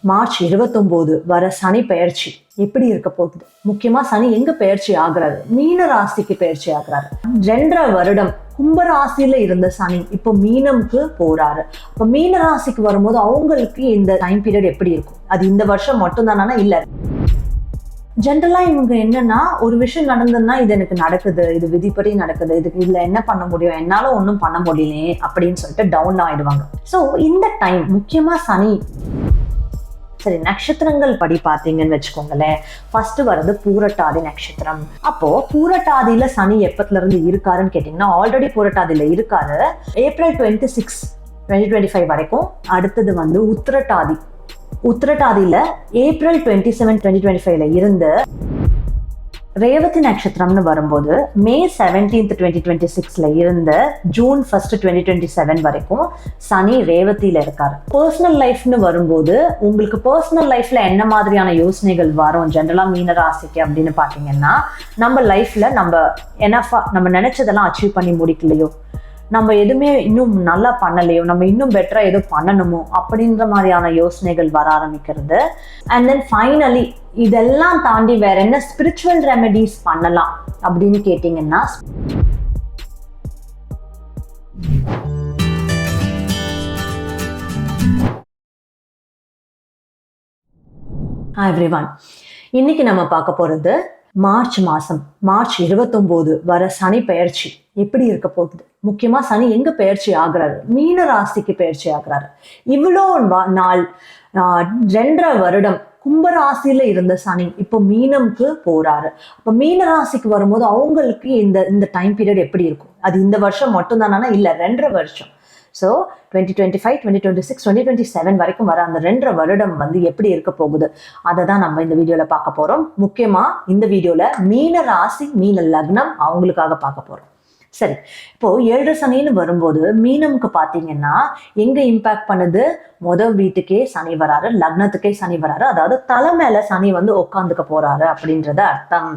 March 29 வர சனி பெயர்ச்சி எப்படி இருக்க போகுது? முக்கியமா சனி எங்க பெயர்ச்சி ஆகுறாரு? மீன ராசிக்கு பெயர்ச்சி ஆகுறாரு. 2.5 வருடம் கும்பராசியில இருந்த சனி இப்போ மீனம்க்கு போறாரு. அப்ப மீன ராசிக்கு வரும்போது அவங்களுக்கு இந்த டைம் பீரியட் எப்படி இருக்கும்? அது இந்த வருஷம் மட்டும் தானா? இல்ல, ஜென்ரலா இவங்க என்னன்னா, ஒரு விஷயம் நடந்ததுன்னா இது எனக்கு நடக்குது, இது விதிப்படி நடக்குது, இதுல என்ன பண்ண முடியும், என்னால ஒன்றும் பண்ண முடியலையே அப்படின்னு சொல்லிட்டு டவுன் ஆயிடுவாங்க. ஸோ இந்த டைம் முக்கியமா சனி சரி நட்சத்திரங்கள் படி பார்த்தீங்கன்னு வச்சுக்கோங்களேன். ஃபர்ஸ்ட் வர்றது பூரட்டாதி நட்சத்திரம். அப்போ பூரட்டாதியில சனி எப்பத்துல இருந்து இருக்காருன்னு கேட்டீங்கன்னா, ஆல்ரெடி பூரட்டாதியில இருக்காரு ஏப்ரல் 26, 2025 வரைக்கும். அடுத்தது வந்து உத்திரட்டாதியில ஏப்ரல் 27, 2025 இருந்து ரேவதி நட்சத்திரம்னு வரும்போது மே 17, 2026 இருந்து ஜூன் 1, 2027 வரைக்கும் சனி ரேவதியில இருக்காரு. பர்சனல் லைஃப்னு வரும்போது உங்களுக்கு பர்சனல் லைஃப்ல என்ன மாதிரியான யோசனைகள் வரும் ஜென்ரலா மீன ராசிக்கு அப்படின்னு பாத்தீங்கன்னா, நம்ம லைஃப்ல நம்ம நினைச்சதெல்லாம் அச்சீவ் பண்ணி முடிக்கலையோ, நம்ம எதுவுமே இன்னும் நல்லா பண்ணலையோ, நம்ம இன்னும் பெட்டரா ஏதோ பண்ணணுமோ அப்படின்ற மாதிரியான யோசனைகள் வர ஆரம்பிக்கிறது. அண்ட் தென் ஃபைனலி இதெல்லாம் தாண்டி வேற என்ன ஸ்பிரிச்சுவல் ரெமெடிஸ் பண்ணலாம் அப்படின்னு கேட்டீங்கன்னா, Hi everyone. இன்னைக்கு நம்ம பார்க்க போறது மார்ச் 29 வர சனி பெயர்ச்சி எப்படி இருக்க போகுது? முக்கியமா சனி எங்க பெயர்ச்சி ஆகுறாரு? மீன ராசிக்கு பெயர்ச்சி ஆகுறாரு. இவ்வளோ நாள் 2.5 வருடம் கும்பராசியில இருந்த சனி இப்போ மீனம்க்கு போறாரு. அப்ப மீன ராசிக்கு வரும்போது அவங்களுக்கு இந்த டைம் பீரியட் எப்படி இருக்கும்? அது இந்த வருஷம் மட்டும் தானா? இல்ல, 2.5 வருஷம். ஸோ 2025, 2026, 2027 வரைக்கும் வர அந்த 2.5 வருடம் வந்து எப்படி இருக்க போகுது அதை தான் நம்ம இந்த வீடியோல பார்க்க போறோம். முக்கியமா இந்த வீடியோல மீன ராசி, மீன லக்னம் அவங்களுக்காக பார்க்க போறோம். சரி, இப்போ 7 சனின்னு வரும்போது மீனம்க்கு பாத்தீங்கன்னா எங்க இம்பாக்ட் பண்ணுது? வீட்டுக்கே சனி வராரு, லக்னத்துக்கே சனி வராரு. அதாவது தலை மேல சனி வந்து உட்காந்துக்க போறாரு அப்படின்றது அர்த்தம்.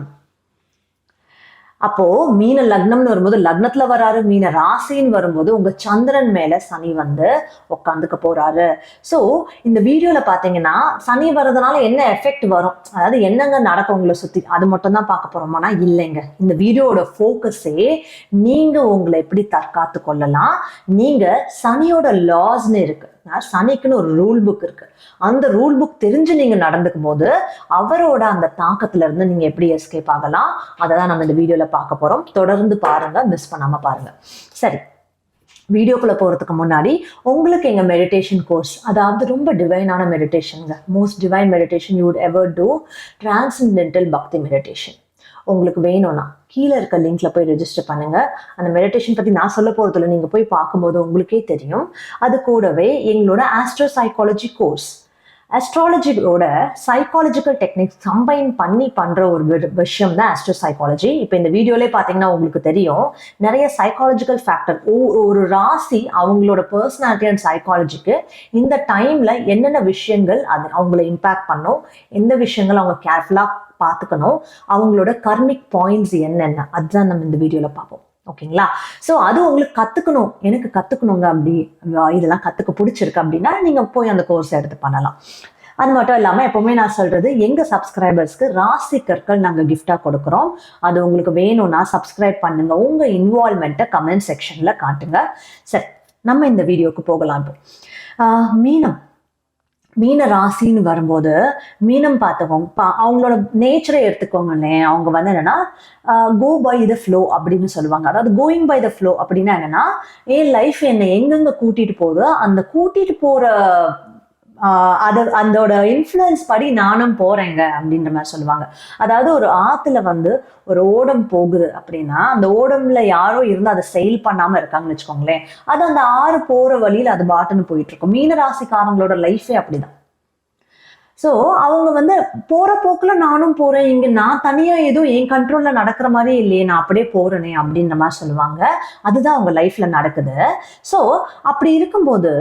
அப்போ மீன லக்னம்னு வரும்போது லக்னத்துல வராரு, மீன ராசின்னு வரும்போது உங்க சந்திரன் மேல சனி வந்து உட்காந்துக்க போறாரு. ஸோ இந்த வீடியோல பாத்தீங்கன்னா சனி வர்றதுனால என்ன எஃபெக்ட் வரும், அதாவது என்னங்க நடக்கும் உங்களை சுத்தி, அது மட்டும் தான் பார்க்க போறோமானா இல்லைங்க. இந்த வீடியோட ஃபோக்கஸே நீங்க உங்களை எப்படி தற்காத்து கொள்ளலாம், நீங்க சனியோட லாஸ்ன்னு இருக்கு, சனிக்குன்னு ஒரு ரூல் புக் இருக்கு, அந்த ரூல் புக் தெரிஞ்சு நீங்க நடந்துக்கும் போது அவரோட அந்த தாக்கத்துல இருந்து நீங்க எப்படி எஸ்கேப் ஆகலாம், அதை தான் நம்ம இந்த வீடியோல பார்க்க போறோம். தொடர்ந்து பாருங்க, மிஸ் பண்ணாம பாருங்க. சரி, வீடியோக்குள்ள போறதுக்கு முன்னாடி உங்களுக்கு எங்க மெடிடேஷன் கோர்ஸ், அதாவது ரொம்ப டிவைனான மெடிடேஷனுங்க, most divine meditation you would ever do, transcendental bhakti meditation, உங்களுக்கு வேணும்னா கீழே இருக்க லிங்க்ல போய் ரெஜிஸ்டர் பண்ணுங்க. அந்த மெடிடேஷன் பத்தி நான் சொல்ல போறதுல நீங்க போய் பார்க்கும்போது உங்களுக்கே தெரியும். அது கூடவே எங்களோட ஆஸ்ட்ரோ சைக்காலஜி கோர்ஸ், அஸ்ட்ராலஜியோட சைக்காலஜிக்கல் டெக்னிக்ஸ் கம்பைன் பண்ணி பண்ற ஒரு விஷயம் தான் ஆஸ்ட்ரோ சைக்காலஜி. இப்போ இந்த வீடியோலே பார்த்தீங்கன்னா உங்களுக்கு தெரியும், நிறைய சைக்காலஜிக்கல் ஃபேக்டர், ஒரு ராசி அவங்களோட பர்சனாலிட்டி அண்ட் சைக்காலஜிக்கு இந்த டைம்ல என்னென்ன விஷயங்கள் அது அவங்கள இம்பாக்ட் பண்ணும், எந்த விஷயங்கள் அவங்க கேர்ஃபுல்லா பார்த்துக்கணும், அவங்களோட கர்மிக் பாயிண்ட்ஸ் என்னென்ன, அதுதான் நம்ம இந்த வீடியோல பார்ப்போம். ஓகேங்களா? ஸோ அது உங்களுக்கு கத்துக்கணும், எனக்கு கத்துக்கணுங்க, அப்படி இதெல்லாம் கத்துக்க பிடிச்சிருக்கு அப்படின்னா நீங்க போய் அந்த கோர்ஸ் எடுத்து பண்ணலாம். அது மட்டும் இல்லாம எப்பவுமே நான் சொல்றது, எங்க சப்ஸ்கிரைபர்ஸ்க்கு ராசி கற்கள் நாங்க கிஃப்டா கொடுக்குறோம். அது உங்களுக்கு வேணும்னா சப்ஸ்கிரைப் பண்ணுங்க, உங்க இன்வால்மெண்ட்டை கமெண்ட் செக்ஷன்ல காட்டுங்க. சரி, நம்ம இந்த வீடியோக்கு போகலாம். இப்போ மீன ராசின்னு வரும்போது மீனம் பார்த்துக்கோங்க, அவங்களோட நேச்சரை எடுத்துக்கோங்களேன். அவங்க வந்து என்னன்னா கோ பை த ஃப்ளோ அப்படின்னு சொல்லுவாங்க. அதாவது கோயிங் பை த ஃப்ளோ அப்படின்னா என்னன்னா, என் லைஃப் என்னை எங்கெங்க கூட்டிட்டு போகுதோ அந்த கூட்டிட்டு போற அதோட இன்ஃப்ளூயன்ஸ் படி நானும் போறேங்க அப்படின்ற மாதிரி சொல்லுவாங்க. அதாவது ஒரு ஆத்துல வந்து ஒரு ஓடம் போகுது அப்படின்னா, அந்த ஓடம்ல யாரோ இருந்து அதை செயல் பண்ணாம இருக்காங்கன்னு வச்சுக்கோங்களேன், அது அந்த ஆறு போற வழியில அது பாட்டுன்னு போயிட்டு இருக்கும். மீனராசிக்காரங்களோட லைஃபே அப்படிதான். ஸோ அவங்க வந்து போற போக்குல நானும் போறேன், இங்க நான் தனியா எதுவும் என் கண்ட்ரோல்ல நடக்கிற மாதிரி இல்லையே, நான் அப்படியே போறேனே அப்படின்ற மாதிரி சொல்லுவாங்க. அதுதான் அவங்க லைஃப்ல நடக்குது. ஸோ அப்படி இருக்கும்போது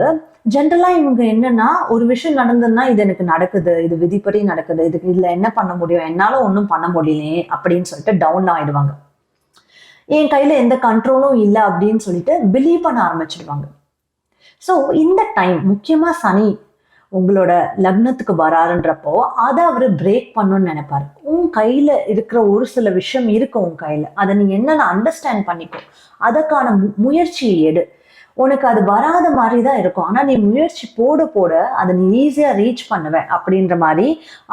ஜென்ரலா இவங்க என்னன்னா, ஒரு விஷயம் நடந்ததுன்னா இது எனக்கு நடக்குது, இது விதிப்படி நடக்குது, இதுல என்ன பண்ண முடியும், என்னால ஒன்றும் பண்ண முடியலையே அப்படின்னு சொல்லிட்டு டவுன் ஆயிடுவாங்க. என் கையில எந்த கண்ட்ரோலும் இல்லை அப்படின்னு சொல்லிட்டு பிலீவ் பண்ண ஆரம்பிச்சிடுவாங்க. ஸோ இந்த டைம் முக்கியமா சனி உங்களோட லக்னத்துக்கு வராருன்றப்போ அதை அவர் பிரேக் பண்ணணும்னு நினைப்பாரு. உன் கையில இருக்கிற ஒரு சில விஷயம் இருக்கு, உன் கையில அதை நீ என்னன்னு அண்டர்ஸ்டாண்ட் பண்ணிக்கோ, அதற்கான முயற்சியை எடு. உனக்கு அது வராத மாதிரி தான் இருக்கும், ஆனா நீ முயற்சி போட போட அதை நீ ஈஸியா ரீச் பண்ணுவேன் அப்படின்ற மாதிரி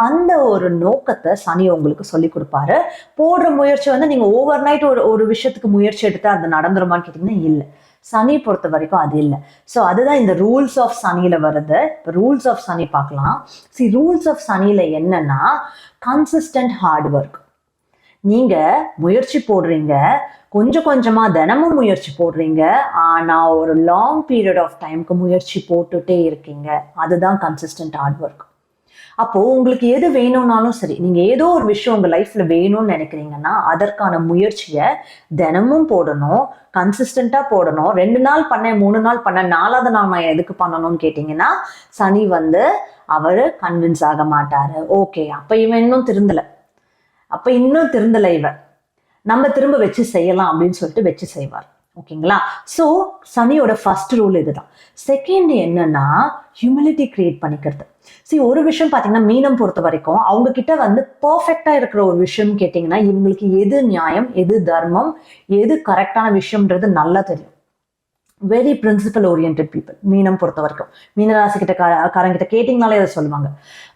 அந்த ஒரு நோக்கத்தை சனி உங்களுக்கு சொல்லி கொடுப்பாரு. போடுற முயற்சி வந்து நீங்க ஓவர் நைட் ஒரு விஷயத்துக்கு முயற்சி எடுத்து அது நடந்துருமான்னு கேட்டீங்கன்னா இல்லை. சனி பொறுத்த வரைக்கும் அது இல்லை. ஸோ அதுதான் இந்த ரூல்ஸ் ஆஃப் சனியில வருது. இப்போ ரூல்ஸ் ஆஃப் சனி பார்க்கலாம். ரூல்ஸ் ஆஃப் சனியில என்னன்னா கன்சிஸ்டன்ட் ஹார்ட் ஒர்க். நீங்க முயற்சி போடுறீங்க, கொஞ்சம் கொஞ்சமா தினமும் முயற்சி போடுறீங்க, ஆனா ஒரு லாங் பீரியட் ஆஃப் டைம்க்கு முயற்சி போட்டுட்டே இருக்கீங்க. அதுதான் கன்சிஸ்டன்ட் ஹார்ட் ஒர்க். அப்போ உங்களுக்கு எது வேணும்னாலும் சரி, நீங்க ஏதோ ஒரு விஷயம் உங்க லைஃப்ல வேணும்னு நினைக்கிறீங்கன்னா அதற்கான முயற்சியை தினமும் போடணும், கன்சிஸ்டண்டா போடணும். 2 நாள் பண்ணேன், 3 நாள் பண்ணேன், 4வது நாள் நான் எதுக்கு பண்ணணும்னு கேட்டீங்கன்னா சனி வந்து அவரு கன்வின்ஸ் ஆக மாட்டாரு. ஓகே, அப்ப இவன் இன்னும் திருந்தல, இவன் நம்ம திரும்ப வச்சு செய்யலாம் அப்படின்னு சொல்லிட்டு வச்சு செய்வார். ஓகேங்களா? ஸோ சனியோட ஃபர்ஸ்ட் ரூல் இதுதான். செகண்ட் என்னன்னா ஹியூமிலிட்டி கிரியேட் பண்ணிக்கிறது. ஒரு விஷயம் பார்த்தீங்கன்னா மீனம் பொறுத்த வரைக்கும் அவங்க கிட்ட வந்து பர்ஃபெக்டா இருக்கிற ஒரு விஷயம் கேட்டீங்கன்னா இவங்களுக்கு எது நியாயம், எது தர்மம், எது கரெக்டான விஷயம்ன்றது நல்லா தெரியும். வெரி பிரின்சிபல் ஓரியன்ட் பீப்புள் மீனம் பொறுத்த வரைக்கும். மீனராசி கிட்ட காரங்கிட்ட கேட்டிங்கனாலே அதை சொல்லுவாங்க,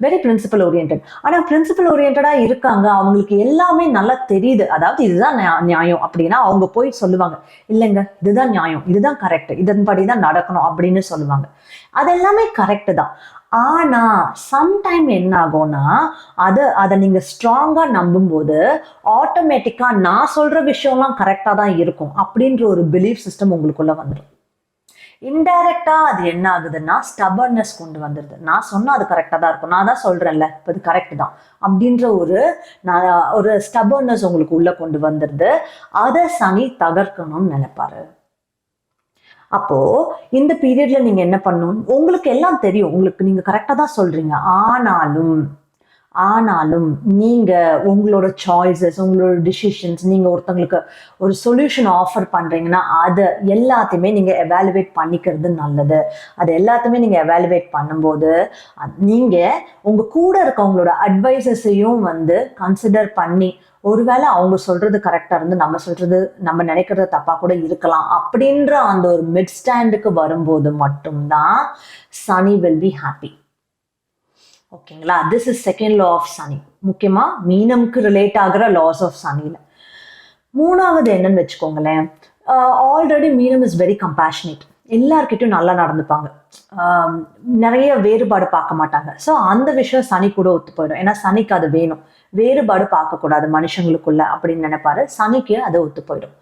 வெரி பிரின்சிபல் ஓரியன்ட். ஆனா பிரின்சிபல் ஓரியன்டா இருக்காங்க, அவங்களுக்கு எல்லாமே நல்லா தெரியுது. அதாவது இதுதான் நியாயம் அப்படின்னா அவங்க போய் சொல்லுவாங்க, இல்லைங்க இதுதான் நியாயம், இதுதான் கரெக்ட், இதன்படிதான் நடக்கணும் அப்படின்னு சொல்லுவாங்க. அது எல்லாமே கரெக்ட் தான். ஆனா சம்டைம் என்ன ஆகும்னா அதை நீங்க ஸ்ட்ராங்கா நம்பும் போது ஆட்டோமேட்டிக்கா நான் சொல்ற விஷயம்லாம் கரெக்டா தான் இருக்கும் அப்படின்ற ஒரு பிலீஃப் சிஸ்டம் உங்களுக்குள்ள வந்துடும். இன்டைரக்டா அது என்ன ஆகுதுன்னா ஸ்டபர்னஸ் கொண்டு வந்துடுது. நான் சொன்னா அது கரெக்டா தான் இருக்கும், நான் தான் சொல்றேன்ல இப்போ அது கரெக்ட் தான் அப்படின்ற ஒரு ஸ்டபர்னஸ் உங்களுக்கு உள்ள கொண்டு வந்துடுது. அதை சனி தகர்க்கணும்னு நினைப்பாரு. அப்போ இந்த பீரியட்ல நீங்க என்ன பண்ணணும், உங்களுக்கு எல்லாம் தெரியும், உங்களுக்கு நீங்க கரெக்டா தான் சொல்றீங்க. ஆனாலும் நீங்க உங்களோட சாய்ஸஸ், உங்களோட டிசிஷன்ஸ், நீங்க ஒருத்தங்களுக்கு ஒரு சொல்யூஷன் ஆஃபர் பண்றீங்கன்னா அதை எல்லாத்தையுமே நீங்க எவாலுவேட் பண்ணிக்கிறது நல்லது. அது எல்லாத்தையுமே நீங்க எவாலுவேட் பண்ணும்போது நீங்க உங்க கூட இருக்கவங்களோட அட்வைசஸையும் வந்து கன்சிடர் பண்ணி ஒருவேளை அவங்க சொல்றது கரெக்டா இருந்து நம்ம நினைக்கிறது தப்பா கூட இருக்கலாம் அப்படின்ற அந்த ஒரு மிட் ஸ்டாண்டுக்கு வரும்போது மட்டும்தான் சனி வில் பி ஹாப்பி. ஓகேங்களா? This is second law of Shani. முக்கியமா மீனம்க்கு ரிலேட் ஆகிற லாஸ் ஆஃப் சனில. மூணாவது என்னன்னு வச்சுக்கோங்களேன், ஆல்ரெடி மீனம் இஸ் வெரி கம்பேஷனேட். எல்லார்கிட்டையும் நல்லா நடந்துப்பாங்க, நிறைய வேறுபாடு பார்க்க மாட்டாங்க. ஸோ அந்த விஷயம் சனி கூட ஒத்து போயிடும். ஏன்னா சனிக்கு அது வேணும், வேறுபாடு பார்க்கக்கூடாது மனுஷங்களுக்குள்ள அப்படின்னு நினைப்பாரு. சனிக்கு அது ஒத்து போயிடும்.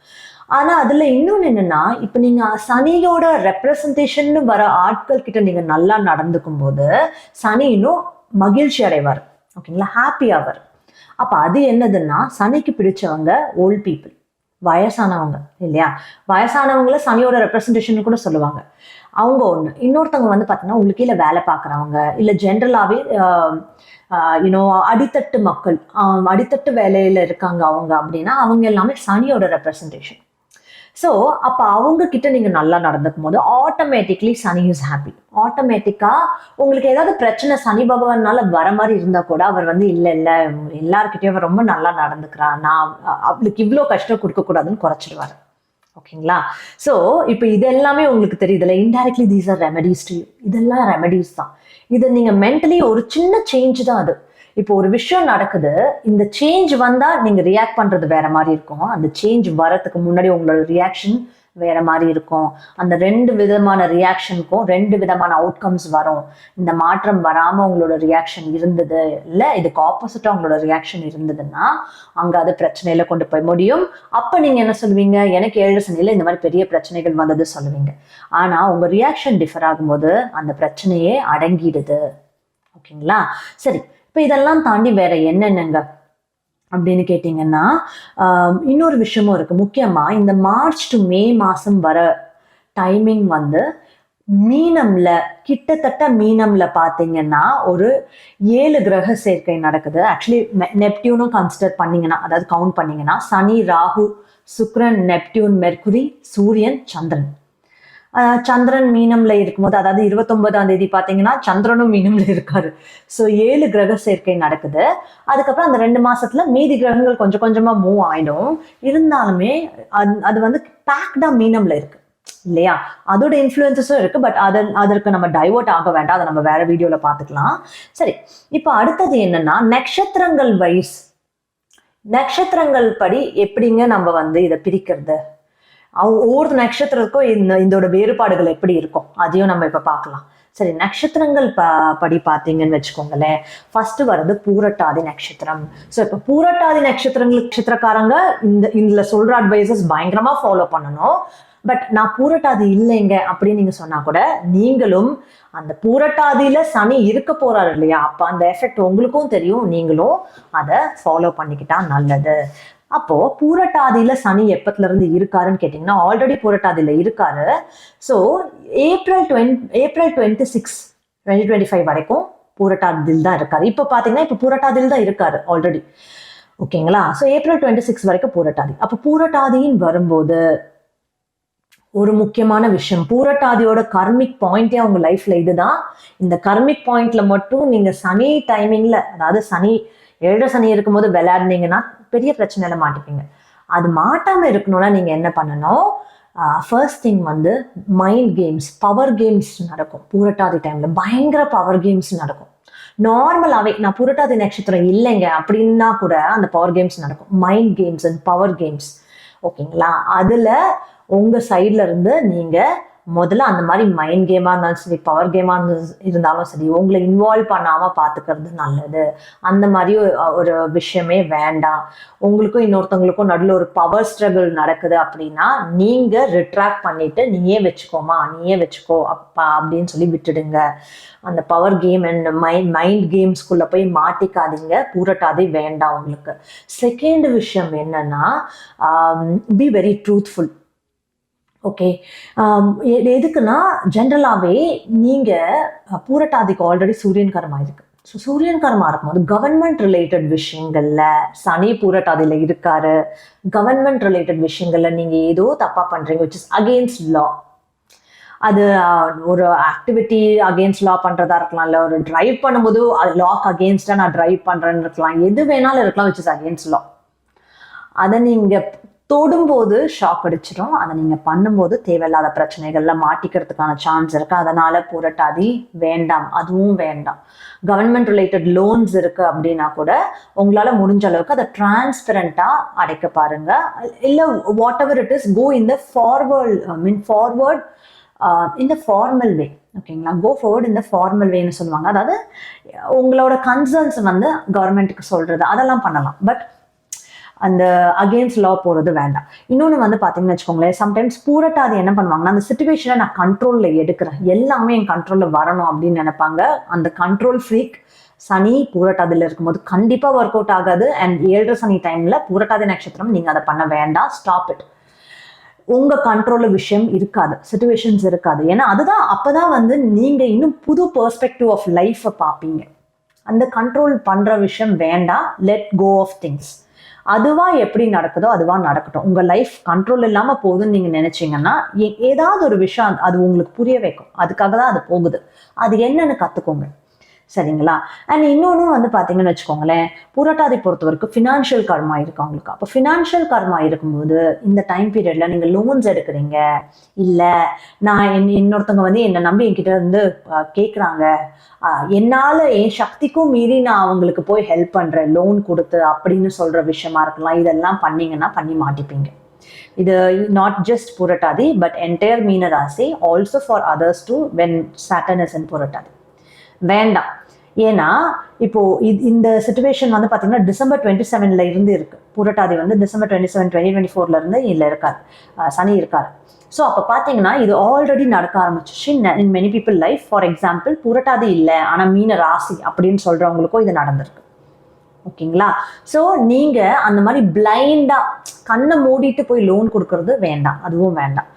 ஆனா அதுல இன்னொன்னு என்னன்னா, இப்ப நீங்க சனியோட ரெப்ரசன்டேஷன் வர ஆட்கள் கிட்ட நீங்க நல்லா நடந்துக்கும் போது சனி இன்னும் மகிழ்ச்சி அடைவார். ஓகேங்களா? ஹாப்பி ஆவார். அப்ப அது என்னதுன்னா சனிக்கு பிடிச்சவங்க ஓல்ட் பீப்புள், வயசானவங்க இல்லையா? வயசானவங்கள சனியோட ரெப்ரசன்டேஷன் கூட சொல்லுவாங்க. அவங்க ஒண்ணு. இன்னொருத்தவங்க வந்து பாத்தீங்கன்னா உங்களுக்கு கீழே வேலை பார்க்குறவங்க, இல்ல ஜென்ரலாவே அடித்தட்டு மக்கள், அடித்தட்டு வேலையில இருக்காங்க அவங்க அப்படின்னா அவங்க எல்லாமே சனியோட ரெப்ரசன்டேஷன். ஸோ அப்போ அவங்க கிட்ட நீங்க நல்லா நடந்துக்கும் போது ஆட்டோமேட்டிக்லி சனி இஸ் ஹாப்பி. ஆட்டோமேட்டிக்கா உங்களுக்கு ஏதாவது பிரச்சனை சனி பகவானால வர மாதிரி இருந்தா கூட அவர் வந்து இல்ல எல்லார்கிட்டயும் ரொம்ப நல்லா நடந்துக்கிறா, நான் அவளுக்கு இவ்வளோ கஷ்டம் கொடுக்க கூடாதுன்னு குறைச்சிடுவாரு. ஓகேங்களா? ஸோ இப்போ இது எல்லாமே உங்களுக்கு தெரியுதுல்ல, indirectly these are remedies to you. இதெல்லாம் ரெமெடிஸ் தான். இதை நீங்க மென்டலி ஒரு சின்ன சேஞ்ச் தான் அது. இப்போ ஒரு விஷயம் நடக்குது, இந்த சேஞ்ச் வந்தா நீங்க ரியாக்ட் பண்றது வேற மாதிரி இருக்கும், அந்த சேஞ்ச் வரதுக்கு முன்னாடி உங்களோட ரியாக்ஷன் வேற மாதிரி இருக்கும். அந்த 2 விதமான ரியாக்ஷனுக்கும் 2 விதமான அவுட்கம்ஸ் வரும். இந்த மாற்றம் வராம உங்களோட ரியாக்ஷன் இருந்தது இல்ல இதுக்கு ஆப்போசிட்டா உங்களோட ரியாக்ஷன் இருந்ததுன்னா அங்க அது பிரச்சனையில கொண்டு போய் முடியும். அப்ப நீங்க என்ன சொல்லுவீங்க, எனக்கு 7 சனியில இந்த மாதிரி பெரிய பிரச்சனைகள் வந்தது சொல்லுவீங்க. ஆனா உங்க ரியாக்ஷன் டிஃபர் ஆகும்போது அந்த பிரச்சனையே அடங்கிடுது. ஓகேங்களா? சரி, இப்ப இதெல்லாம் தாண்டி வேற என்னென்னங்க அப்படின்னு கேட்டீங்கன்னா இன்னொரு விஷயமும் இருக்கு. முக்கியமா இந்த மார்ச் டு மே மாசம் வர டைமிங் வந்து மீனம்ல கிட்டத்தட்ட மீனம்ல பாத்தீங்கன்னா ஒரு 7 கிரக சேர்க்கை நடக்குது. ஆக்சுவலி நெப்டியூனும் கன்சிடர் பண்ணீங்கன்னா, அதாவது கவுண்ட் பண்ணீங்கன்னா சனி, ராகு, சுக்ரன், நெப்டியூன், மெர்குரி, சூரியன், சந்திரன். சந்திரன் மீனம்ல இருக்கும்போது, அதாவது 29ஆம் தேதி பாத்தீங்கன்னா சந்திரனும் மீனம்ல இருக்காரு. ஸோ 7 கிரக சேர்க்கை நடக்குது. அதுக்கப்புறம் அந்த 2 மாசத்துல மீதி கிரகங்கள் கொஞ்சம் கொஞ்சமா மூவ் ஆயிடும். இருந்தாலுமே அது வந்து பேக்டா மீனம்ல இருக்கு இல்லையா? அதோட இன்ஃப்ளூயன்சஸும் இருக்கு. பட் அதற்கு நம்ம டைவர்ட் ஆக வேண்டாம். அதை நம்ம வேற வீடியோல பாத்துக்கலாம். சரி, இப்ப அடுத்தது என்னன்னா நட்சத்திரங்கள் வைஸ், நட்சத்திரங்கள் படி எப்படிங்க நம்ம வந்து இதை பிரிக்கிறது, ஒவ்வொரு நட்சத்திரத்துக்கும் இதோட வேறுபாடுகள் எப்படி இருக்கும் அதையும் நம்ம இப்ப பார்க்கலாம். சரி, நட்சத்திரங்கள் படி பார்த்தீங்கன்னு வச்சுக்கோங்களேன். ஃபர்ஸ்ட் வர்றது பூரட்டாதி நட்சத்திரம். ஸோ இப்போ பூரட்டாதி நட்சத்திரக்காரங்க இதுல சொல்ற அட்வைசஸ் பயங்கரமா ஃபாலோ பண்ணணும். பட் நான் பூரட்டாதி இல்லைங்க அப்படின்னு நீங்க சொன்னா கூட நீங்களும் அந்த பூரட்டாதியில சனி இருக்க போறாரு இல்லையா, அப்ப அந்த எஃபெக்ட் உங்களுக்கும் தெரியும், நீங்களும் அதை ஃபாலோ பண்ணிக்கிட்டா நல்லது. அப்போ பூரட்டாதியில சனி எப்பத்துல இருந்து இருக்காருன்னு கேட்டீங்கன்னா ஆல்ரெடி பூரட்டாதியில இருக்காரு. ஸோ ஏப்ரல் 26, 2025 வரைக்கும் பூரட்டாதியில் தான் இருக்காரு. இப்போ பாத்தீங்கன்னா இப்போ பூரட்டாதியில் தான் இருக்காரு ஆல்ரெடி. ஓகேங்களா? ஸோ ஏப்ரல் 26 வரைக்கும் பூரட்டாதி. அப்போ பூரட்டாதின்னு வரும்போது ஒரு முக்கியமான விஷயம், பூரட்டாதியோட கர்மிக் பாயிண்டே அவங்க லைஃப்ல இதுதான். இந்த கர்மிக் பாயிண்ட்ல மட்டும் நீங்க சனி டைமிங்ல, அதாவது சனி 7 சனி இருக்கும்போது விளையாடுனீங்கன்னா பெரிய பிரச்சனையில மாட்டிப்பீங்க. அது மாட்டாம இருக்கணும்னா நீங்க என்ன பண்ணணும், ஃபர்ஸ்ட் திங் வந்து மைண்ட் கேம்ஸ், பவர் கேம்ஸ் நடக்கும் பூரட்டாதி டைம்ல. பயங்கர பவர் கேம்ஸ் நடக்கும். நார்மலாவே நான் பூரட்டாதி நட்சத்திரம் இல்லைங்க அப்படின்னா கூட அந்த பவர் கேம்ஸ் நடக்கும். Mind games and power games. ஓகேங்களா? அதுல உங்க சைட்ல இருந்து நீங்க முதல்ல அந்த மாதிரி மைண்ட் கேமா இருந்தாலும் சரி, பவர் கேமா இருந்தாலும் சரி, உங்களை இன்வால்வ் பண்ணாம பாத்துக்கிறது நல்லது. அந்த மாதிரி ஒரு விஷயமே வேண்டாம். உங்களுக்கும் இன்னொருத்தவங்களுக்கும் நடுவில் ஒரு பவர் ஸ்ட்ரகிள் நடக்குது அப்படின்னா நீங்க ரிட்ராக்ட் பண்ணிட்டு நீயே வச்சுக்கோ அப்பா அப்படின்னு சொல்லி விட்டுடுங்க. அந்த பவர் கேம் அண்ட் மைண்ட் கேம்ஸ்குள்ள போய் மாட்டிக்காதீங்க. பூரட்டாதி வேண்டாம் உங்களுக்கு. செகண்ட் விஷயம் என்னன்னா, பி வெரி ட்ரூத்ஃபுல். ஓகே, எதுக்குன்னா ஜென்ரலாகவே நீங்கள் பூரட்டாதிக்கு ஆல்ரெடி சூரியன் கர்மா இருக்கு. ஸோ சூரியன் கர்மா இருக்கும்போது கவர்மெண்ட் ரிலேட்டட் விஷயங்கள்ல சனி பூரட்டாதியில் இருக்காரு. கவர்மெண்ட் ரிலேட்டட் விஷயங்கள்ல நீங்கள் ஏதோ தப்பாக பண்ணுறீங்க விச் இஸ் அகெயின்ஸ்ட் லா. அது ஒரு ஆக்டிவிட்டி அகெயின்ஸ்ட் லா பண்ணுறதா இருக்கலாம், இல்லை ஒரு டிரைவ் பண்ணும்போது லாக்கு அகெயின்ஸ்டாக நான் டிரைவ் பண்ணுறேன்னு இருக்கலாம், எது வேணாலும் இருக்கலாம் விச் இஸ் அகெயின்ஸ்ட் லா. அதை நீங்கள் தொடும்போது ஷாக் அடிச்சிடும். அதை நீங்க பண்ணும்போது தேவையில்லாத பிரச்சனைகள்ல மாட்டிக்கிறதுக்கான சான்ஸ் இருக்கு. அதனால பூரட்டாதி வேண்டாம், அதுவும் வேண்டாம். கவர்மெண்ட் ரிலேட்டட் லோன்ஸ் இருக்கு அப்படின்னா கூட உங்களால முடிஞ்ச அளவுக்கு அதை டிரான்ஸ்பரண்டா அடைக்க பாருங்க. இல்ல whatever it is, go in the forward இந்த ஃபார்மல் வே. ஓகேங்களா? கோ ஃபார்வர்ட் இந்த ஃபார்மல் வேன்னு சொல்லுவாங்க. அதாவது உங்களோட கன்சர்ன்ஸ் வந்து கவர்மெண்ட்டுக்கு சொல்றது அதெல்லாம் பண்ணலாம். பட் அந்த அகெயின்ஸ்ட் லா போறது வேண்டாம். இன்னொன்று வந்து பார்த்தீங்கன்னு வச்சுக்கோங்களேன், சம்டைம்ஸ் பூரட்டாதி என்ன பண்ணுவாங்கன்னா அந்த சுச்சுவேஷனை நான் கண்ட்ரோலில் எடுக்கிறேன், எல்லாமே என் கண்ட்ரோலில் வரணும் அப்படின்னு நினைப்பாங்க. அந்த கண்ட்ரோல் ஃப்ரீக் சனி பூரட்டாதியில் இருக்கும்போது கண்டிப்பாக ஒர்க் அவுட் ஆகாது. அண்ட் 7 சனி டைம்ல பூரட்டாதி நட்சத்திரம் நீங்கள் அதை பண்ண வேண்டாம். Stop it. உங்க கண்ட்ரோல்ல விஷயம் இருக்காது, சிச்சுவேஷன்ஸ் இருக்காது. ஏன்னா அதுதான் அப்பதான் வந்து நீங்க இன்னும் புது பெர்ஸ்பெக்டிவ் ஆஃப் லைஃப்பை பார்ப்பீங்க. அந்த கண்ட்ரோல் பண்ற விஷயம் வேண்டாம். Let go of things. அதுவா எப்படி நடக்குதோ அதுவா நடக்கட்டும். உங்க லைஃப் கண்ட்ரோல் இல்லாம போகுதுன்னு நீங்க நினைச்சீங்கன்னா ஏதாவது ஒரு விஷயம் அது உங்களுக்கு புரிய வைக்கும். அதுக்காக தான் அது போகுது. அது என்னன்னு கத்துக்கோங்க. சரிங்களா? அண்ட் இன்னொன்னு வந்து பாத்தீங்கன்னு வச்சுக்கோங்களேன், பூரட்டாதி பொறுத்த வரைக்கும் ஃபினான்ஷியல் கர்மா இருக்கு அவங்களுக்கு. அப்போ ஃபினான்ஷியல் கர்மா இருக்கும்போது இந்த டைம் பீரியட்ல நீங்க லோன்ஸ் எடுக்கிறீங்க, இல்ல நான் இன்னொருத்தவங்க வந்து என்னை நம்பி என்கிட்ட இருந்து கேட்குறாங்க, என்னால என் சக்திக்கும் மீறி நான் அவங்களுக்கு போய் ஹெல்ப் பண்றேன் லோன் கொடுத்து அப்படின்னு சொல்ற விஷயமா இருக்கலாம். இதெல்லாம் பண்ணீங்கன்னா பண்ணி மாட்டிப்பீங்க. இது not just Purattathi but entire மீன ராசி, also for others too when Saturn is in Purattathi. வேண்டாம். ஏன்னா இப்போ இந்த சிச்சுவேஷன் வந்து பாத்தீங்கன்னா December 27 இருந்து இருக்கு. பூரட்டாதி வந்து December 27, 2024 இருந்து இல்ல இருக்காரு, சனி இருக்காரு. ஸோ அப்போ பார்த்தீங்கன்னா இது ஆல்ரெடி நடக்க ஆரம்பிச்சிச்சு in many people life. For example பூரட்டாதி இல்லை ஆனால் மீன ராசி அப்படின்னு சொல்றவங்களுக்கும் இது நடந்திருக்கு. ஓகேங்களா? ஸோ நீங்க அந்த மாதிரி பிளைண்டா கண்ணை மூடிட்டு போய் லோன் கொடுக்கறது வேண்டாம், அதுவும் வேண்டாம்.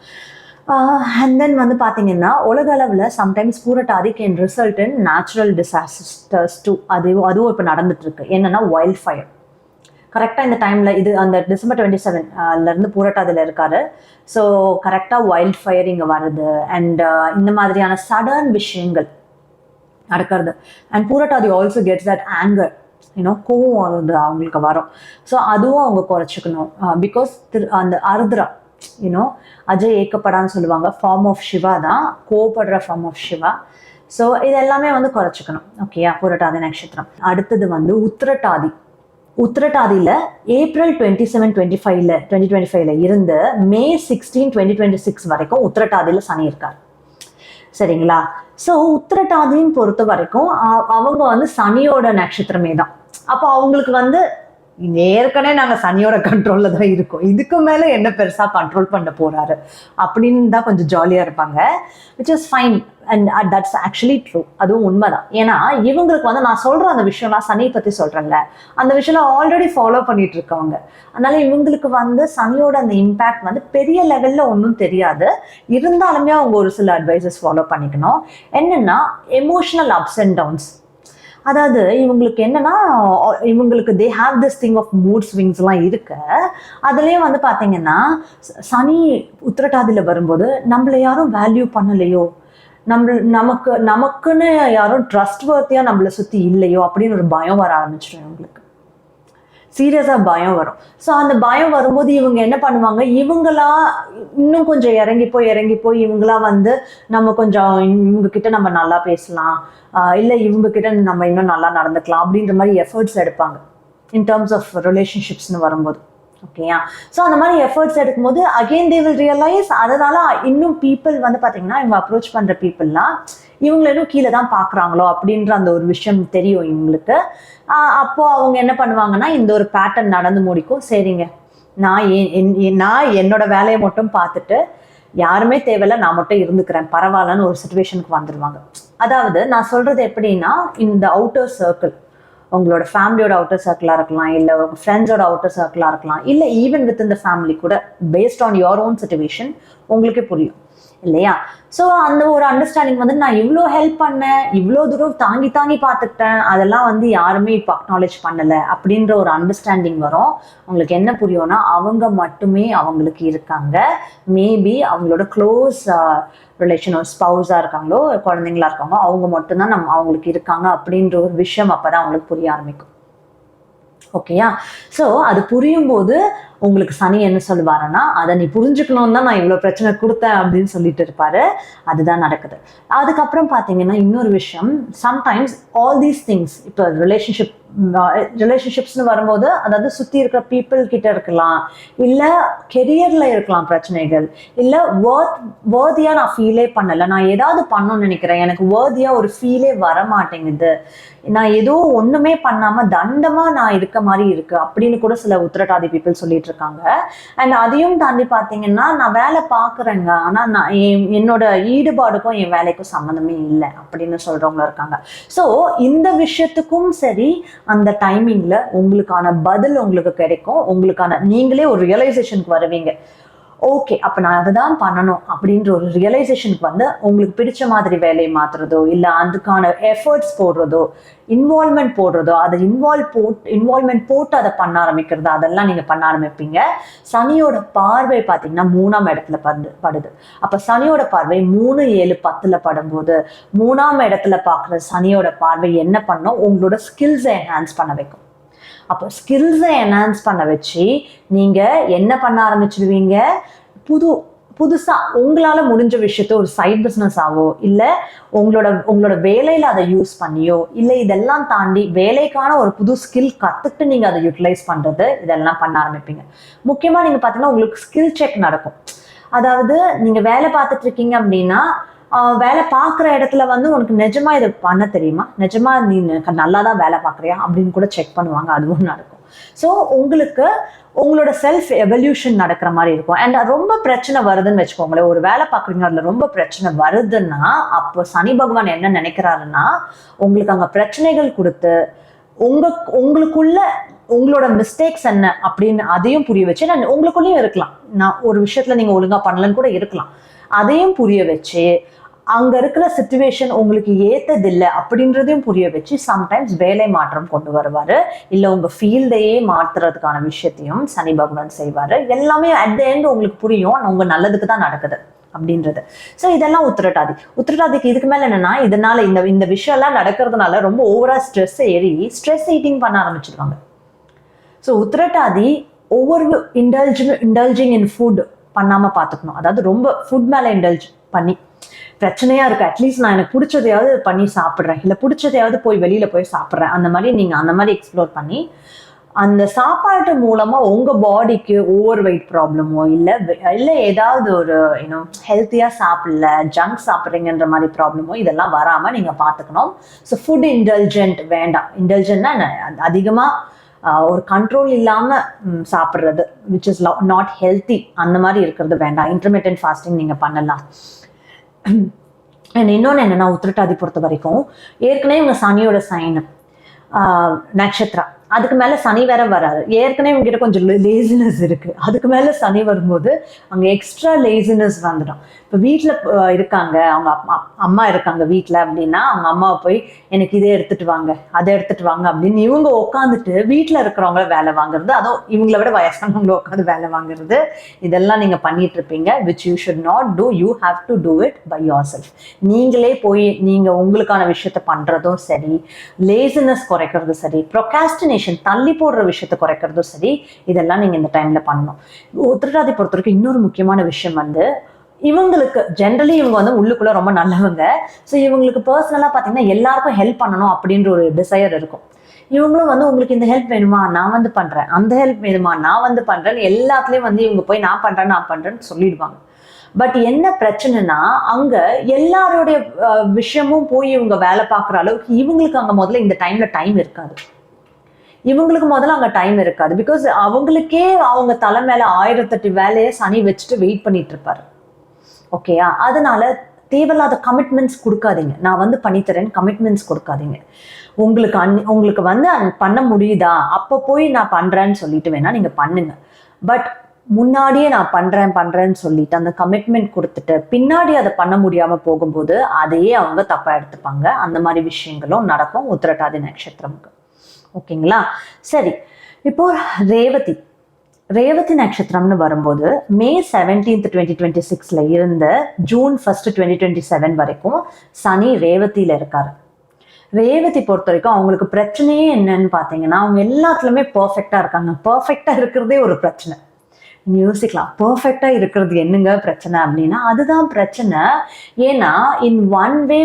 அண்ட் தென் வந்து பார்த்தீங்கன்னா உலக அளவில் sometimes Purattathi can result in natural disasters too. அதுவும் இப்போ நடந்துட்டு இருக்கு. என்னன்னா வைல்ட் ஃபயர். கரெக்டாக இந்த டைமில் இது அந்த டிசம்பர் 27 பூரட்டாதியில் இருக்காரு. ஸோ கரெக்டாக வைல்ட் ஃபயர் இங்கே வருது அண்ட் இந்த மாதிரியான சடன் விஷயங்கள் நடக்கிறது. And Poorattathi also gets that anchor, கோவம் வருது அவங்களுக்கு வரும். ஸோ அதுவும் அவங்க குறைச்சிக்கணும். பிகாஸ் அந்த அருத்ரா அஜய் ஏக்கப்படான்னு சொல்லுவாங்க, ஃபார்ம் ஆஃப் சிவா தான், கோவப்படுற ஃபார்ம் ஆஃப் சிவா. ஸோ இது எல்லாமே குறைச்சிக்கணும். ஓகேயா, பூரட்டாதி நட்சத்திரம். அடுத்தது உத்திரட்டாதி. உத்திரட்டாதியில் ஏப்ரல் 27, 2025 இருந்து மே 16, 2026 வரைக்கும் உத்திரட்டாதியில் சனி இருக்கார். சரிங்களா? ஸோ உத்திரட்டாதின்னு பொறுத்த வரைக்கும் அவங்க சனியோட நட்சத்திரமே தான். அப்போ அவங்களுக்கு ஏற்கனவே நாங்கள் சனியோட கண்ட்ரோலில் தான் இருக்கோம், இதுக்கு மேலே என்ன பெருசாக கண்ட்ரோல் பண்ண போகிறாரு அப்படின்னு தான் கொஞ்சம் ஜாலியாக இருப்பாங்க. Which is fine and that's actually true. அதுவும் உண்மைதான். ஏன்னா இவங்களுக்கு நான் சொல்கிற அந்த விஷயம்லாம் சனியை பற்றி சொல்கிறேன்ல, அந்த விஷயம்லாம் ஆல்ரெடி ஃபாலோ பண்ணிட்டு இருக்கவங்க. அதனால இவங்களுக்கு சனியோட அந்த இம்பேக்ட் பெரிய லெவலில் ஒன்றும் தெரியாது. இருந்தாலுமே அவங்க ஒரு சில அட்வைசஸ் ஃபாலோ பண்ணிக்கணும். என்னென்னா எமோஷனல் அப்ஸ் அண்ட் டவுன்ஸ். அதாவது இவங்களுக்கு என்னன்னா, இவங்களுக்கு they have this thing of mood ஸ்விங்ஸ்லாம் இருக்கு. அதுலேயே பார்த்தீங்கன்னா சனி உத்திரட்டாதியில் வரும்போது நம்மளை யாரும் வேல்யூ பண்ணலையோ, நமக்குன்னு யாரும் ட்ரஸ்ட் வர்த்தியாக நம்மளை சுற்றி இல்லையோ அப்படின்னு ஒரு பயம் வர ஆரம்பிச்சிடும். இவங்களுக்கு சீரியஸாக பயம் வரும். ஸோ அந்த பயம் வரும்போது இவங்க என்ன பண்ணுவாங்க, இவங்களா இன்னும் கொஞ்சம் இறங்கி போய் இவங்களா நம்ம கொஞ்சம் இவங்ககிட்ட நம்ம நல்லா பேசலாம், இல்லை இவங்ககிட்ட நம்ம இன்னும் நல்லா நடந்துக்கலாம் அப்படின்ற மாதிரி எஃபர்ட்ஸ் எடுப்பாங்க இன் டேர்ம்ஸ் ஆஃப் ரிலேஷன்ஷிப்ஸ்னு வரும்போது. ஓகேயா? ஸோ அந்த மாதிரி எஃபர்ட்ஸ் எடுக்கும்போது அகெயின் தே வில் ரியலைஸ். அதனால இன்னும் பீப்புள் பார்த்தீங்கன்னா இவங்க அப்ரோச் பண்ணுற பீப்புளெலாம் இவங்களை இன்னும் கீழே தான் பார்க்குறாங்களோ அப்படின்ற அந்த ஒரு விஷயம் தெரியும் இவங்களுக்கு. அப்போது அவங்க என்ன பண்ணுவாங்கன்னா, இந்த ஒரு பேட்டர்ன் நடந்து முடிக்கும். சரிங்க, நான் என்னோட வேலையை மட்டும் பார்த்துட்டு யாருமே தேவையில்ல, நான் மட்டும் இருந்துக்கிறேன், பரவாயில்லன்னு ஒரு சிச்சுவேஷனுக்கு வந்துடுவாங்க. அதாவது நான் சொல்கிறது எப்படின்னா, இந்த அவுட்டர் சர்க்கிள், உங்களோட ஃபேமிலியோட அவுட்டர் சர்க்கிளாக இருக்கலாம், இல்லை உங்கள் ஃப்ரெண்ட்ஸோட அவுட்டர் சர்க்கிளாக இருக்கலாம், இல்லை ஈவன் வித் இந்த ஃபேமிலி கூட, based on your own situation உங்களுக்கே புரியும் இல்லையா? ஸோ அந்த ஒரு அண்டர்ஸ்டாண்டிங் நான் இவ்வளோ ஹெல்ப் பண்ணேன், இவ்வளோ தூரம் தாங்கி பார்த்துக்கிட்டேன், அதெல்லாம் யாருமே இப்போ அக்னாலேஜ் பண்ணலை அப்படின்ற ஒரு அண்டர்ஸ்டாண்டிங் வரும். உங்களுக்கு என்ன புரியும்னா, அவங்க மட்டுமே அவங்களுக்கு இருக்காங்க. மேபி அவங்களோட க்ளோஸ் ரிலேஷன், ஒரு ஸ்பவுஸாக இருக்காங்களோ, குழந்தைங்களா இருக்காங்களோ, அவங்க மட்டும்தான் அவங்களுக்கு இருக்காங்க அப்படின்ற ஒரு விஷயம் அப்போ தான் அவங்களுக்கு புரிய ஆரம்பிக்கும். ஓகேயா? ஸோ அது புரியும் போது உங்களுக்கு சனி என்ன சொல்லுவாருன்னா, அதை நீ புரிஞ்சுக்கணும் தான் நான் இவ்வளோ பிரச்சனை கொடுத்தேன் அப்படின்னு சொல்லிட்டு இருப்பாரு. அதுதான் நடக்குது. அதுக்கப்புறம் பார்த்தீங்கன்னா இன்னொரு விஷயம், சம்டைம்ஸ் ஆல் தீஸ் திங்ஸ், இப்போ ரிலேஷன்ஷிப்ஸ்னு வரும்போது அதாவது சுற்றி இருக்கிற பீப்புள் கிட்ட இருக்கலாம், இல்லை கெரியரில் இருக்கலாம் பிரச்சனைகள், இல்லை வேர்தியாக நான் ஃபீலே பண்ணலை, நான் ஏதாவது பண்ணணும்னு நினைக்கிறேன், எனக்கு வேர்தியாக ஒரு ஃபீலே வர மாட்டேங்குது, நான் ஏதோ ஒன்றுமே பண்ணாமல் தண்டமாக நான் இருக்க மாதிரி இருக்கு அப்படின்னு கூட சில உத்திரட்டாதி பீப்புள் சொல்லிட்டு இருக்காங்க. அண்ட் அதையும் தாண்டி பார்த்தீங்கன்னா, நான் வேலை பார்க்குறேங்க, ஆனால் நான் என்னோட ஈடுபாடுக்கும் என் வேலைக்கும் சம்மந்தமே இல்லை அப்படின்னு சொல்கிறவங்களும் இருக்காங்க. ஸோ இந்த விஷயத்துக்கும் சரி, அந்த டைமிங்கில் உங்களுக்கான பதில் உங்களுக்கு கிடைக்கும். நீங்களே ஒரு ரியலைசேஷனுக்கு வருவீங்க. ஓகே, அப்போ நான் அதை தான் பண்ணணும் அப்படின்ற ஒரு ரியலைசேஷனுக்கு உங்களுக்கு பிடிச்ச மாதிரி வேலையை மாற்றுறதோ, இல்லை அதுக்கான எஃபர்ட்ஸ் போடுறதோ, இன்வால்மெண்ட் போடுறதோ, அதை இன்வால்மெண்ட் போட்டு அதை பண்ண ஆரம்பிக்கிறதோ, அதெல்லாம் நீங்கள் பண்ண ஆரம்பிப்பீங்க. சனியோட பார்வை பார்த்தீங்கன்னா 3ஆம் இடத்துல படுது. அப்போ சனியோட பார்வை 3, 7, 10 படும்போது 3ஆம் இடத்துல பார்க்குற சனியோட பார்வை என்ன பண்ணும், உங்களோட ஸ்கில்ஸை என்ஹான்ஸ் பண்ண வைக்கும். அப்போ ஸ்கில்ஸை என்ஹான்ஸ் பண்ண வச்சு நீங்கள் என்ன பண்ண ஆரம்பிச்சிடுவீங்க, புதுசாக உங்களால் முடிஞ்ச விஷயத்த ஒரு சைட் பிஸ்னஸ் ஆவோ, இல்லை உங்களோட வேலையில் அதை யூஸ் பண்ணியோ, இல்லை இதெல்லாம் தாண்டி வேலைக்கான ஒரு புது ஸ்கில் கற்றுக்கிட்டு நீங்கள் அதை யூட்டிலைஸ் பண்ணுறது, இதெல்லாம் பண்ண ஆரம்பிப்பீங்க. முக்கியமாக நீங்கள் பார்த்தீங்கன்னா உங்களுக்கு ஸ்கில் செக் நடக்கும். அதாவது நீங்கள் வேலை பார்த்துட்டு இருக்கீங்க அப்படின்னா, வேலை பார்க்குற இடத்துல உனக்கு நிஜமா இதை பண்ண தெரியுமா, நிஜமா நீ நல்லா தான் வேலை பார்க்குறியா அப்படின்னு கூட செக் பண்ணுவாங்க. அதுவும் நடக்கும். ஸோ உங்களுக்கு உங்களோட செல்ஃப் எவல்யூஷன் நடக்கிற மாதிரி இருக்கும். அண்ட் ரொம்ப பிரச்சனை வருதுன்னு வச்சுக்கோங்களேன், ஒரு வேலை பார்க்குறீங்க, அதில் ரொம்ப பிரச்சனை வருதுன்னா அப்போ சனி பகவான் என்ன நினைக்கிறாருன்னா, உங்களுக்கு அங்கே பிரச்சனைகள் கொடுத்து உங்களுக்குள்ள உங்களோட மிஸ்டேக்ஸ் என்ன அப்படின்னு அதையும் புரிய வச்சு, நான் உங்களுக்குள்ளேயும் இருக்கலாம், நான் ஒரு விஷயத்துல நீங்க ஒழுங்கா பண்ணலன்னு கூட இருக்கலாம், அதையும் புரிய வச்சு அங்க இருக்கிற சிச்சுவேஷன் உங்களுக்கு ஏத்ததில்லை அப்படின்றதையும் புரிய வச்சு சம்டைம்ஸ் வேலை மாற்றம் கொண்டு வருவாரு, இல்ல உங்க ஃபீல்டையே மாத்துறதுக்கான விஷயத்தையும் சனி பகவான் செய்வாரு. எல்லாமே அட் த எண்ட் உங்களுக்கு புரியும் உங்க நல்லதுக்கு தான் நடக்குது அப்படின்றது. ஸோ இதெல்லாம் உத்திரட்டாதிக்கு இதுக்கு மேல என்னன்னா, இதனால இந்த விஷயம் எல்லாம் நடக்கிறதுனால ரொம்ப ஓவரா ஸ்ட்ரெஸ் ஈட்டிங் பண்ண ஆரம்பிச்சிருவாங்க. ஸோ உத்திரட்டாதி ஒவ்வொரு இண்டல்ஜிங் இன் ஃபுட் பண்ணாம பார்த்துக்கணும். அதாவது ரொம்ப ஃபுட் மேல இண்டல்ஜ் பண்ணி பிரச்சனையா இருக்கு, அட்லீஸ்ட் நான் எனக்கு பிடிச்சதையாவது பண்ணி சாப்பிட்றேன், இல்லை பிடிச்சதையாவது போய் வெளியில போய் சாப்பிட்றேன், அந்த மாதிரி எக்ஸ்ப்ளோர் பண்ணி அந்த சாப்பாட்டு மூலமா உங்க பாடிக்கு ஓவர் வெயிட் ப்ராப்ளமோ இல்லை ஏதாவது ஒரு ஹெல்த்தியா சாப்பிடல ஜங்க் சாப்பிட்றீங்கன்ற மாதிரி ப்ராப்ளமோ இதெல்லாம் வராம நீங்க பார்த்துக்கணும். ஸோ ஃபுட் இன்டெலிஜென்ட் வேண்டாம். இன்டெலிஜென்ட்னா அதிகமா ஒரு கண்ட்ரோல் இல்லாம சாப்பிட்றது விச் இஸ் நாட் ஹெல்த்தி, அந்த மாதிரி இருக்கிறது வேண்டாம். இன்டர்மீடியன்ட் ஃபாஸ்டிங் நீங்க பண்ணலாம். இன்னொன்னு என்னன்னா, உத்திரட்டாதி பொறுத்த வரைக்கும் ஏற்கனவே இவங்க சனியோட சைன் நட்சத்திரா, அதுக்கு மேல சனி வேற வராது. ஏற்கனவே இவங்ககிட்ட கொஞ்சம் லேசினஸ் இருக்கு, அதுக்கு மேல சனி வரும்போது அங்க எக்ஸ்ட்ரா லேசினஸ் வந்துடும். இப்போ வீட்டுல இருக்காங்க, அவங்க அம்மா இருக்காங்க வீட்டுல அப்படின்னா, அவங்க அம்மாவை போய் எனக்கு இதே எடுத்துட்டு வாங்க அதை எடுத்துட்டு வாங்க அப்படின்னு இவங்க உட்காந்துட்டு வீட்டுல இருக்கிறவங்கள வேலை வாங்குறது, அதுவும் இவங்களை விட வயசானவங்கள உட்காந்து வேலை வாங்குறது, இதெல்லாம் நீங்க பண்ணிட்டு இருப்பீங்க. Which you should not do. You have to do it by yourself. நீங்களே போய் நீங்க உங்களுக்கான விஷயத்த பண்றதும் சரி, லேசினஸ் குறைக்கிறது சரி, ப்ரொகாஸ்டினேஷன் தள்ளி போடுற விஷயத்த குறைக்கிறதும் சரி, இதெல்லாம் நீங்க இந்த டைம்ல பண்ணணும். உத்திரட்டாதி பொறுத்த வரைக்கும் இன்னொரு முக்கியமான விஷயம் இவங்களுக்கு ஜென்ரலி இவங்க உள்ளுக்குள்ள ரொம்ப நல்லவங்க. ஸோ இவங்களுக்கு பர்சனலா பாத்தீங்கன்னா எல்லாருக்கும் ஹெல்ப் பண்ணணும் அப்படின்ற ஒரு டிசையர் இருக்கும். இவங்களும் உங்களுக்கு இந்த ஹெல்ப் வேணுமா நான் பண்றேன், அந்த ஹெல்ப் வேணுமா நான் பண்றேன்னு எல்லாத்துலயும் இவங்க போய் நான் பண்றேன்னு சொல்லிடுவாங்க. பட் என்ன பிரச்சனைனா, அங்க எல்லாருடைய விஷயமும் போய் இவங்க வேலை பார்க்குற அளவுக்கு இவங்களுக்கு அங்க முதல்ல இந்த டைம்ல டைம் இருக்காது. அங்க டைம் இருக்காது. பிகாஸ் அவங்களுக்கே அவங்க தலை மேல 1008 வேலையை சனி வச்சுட்டு வெயிட் பண்ணிட்டு இருப்பாரு. ஓகேயா? அதனால தேவையில்லாத கமிட்மெண்ட்ஸ் கொடுக்காதீங்க. நான் பண்ணித்தரேன் கமிட்மெண்ட்ஸ் கொடுக்காதீங்க. உங்களுக்கு பண்ண முடியுதா, அப்ப போய் நான் பண்றேன்னு சொல்லிட்டு வேணா நீங்க பண்ணுங்க. பட் முன்னாடியே நான் பண்றேன்னு சொல்லிட்டு அந்த கமிட்மெண்ட் கொடுத்துட்டு பின்னாடி அதை பண்ண முடியாம போகும்போது அதையே அவங்க தப்பா எடுத்துப்பாங்க. அந்த மாதிரி விஷயங்களும் நடக்கும் உத்திரட்டாதி நட்சத்திரமுக்கு. ஓகேங்களா? சரி, இப்போ ரேவதி நட்சத்திரம்னு வரும்போது May 17, 2026 இருந்த June 1, 2027 வரைக்கும் சனி ரேவதியில இருக்காரு. ரேவதி பொறுத்த வரைக்கும் அவங்களுக்கு பிரச்சனையே என்னன்னு பாத்தீங்கன்னா, அவங்க எல்லாத்துலயுமே பெர்ஃபெக்டா இருக்காங்க. பெர்ஃபெக்டா இருக்கிறதே ஒரு பிரச்சனை. யோசிக்கலாம், பெர்ஃபெக்டா இருக்கிறது என்னங்க பிரச்சனை அப்படின்னா, அதுதான் பிரச்சனை. ஏன்னா இன் ஒன் வே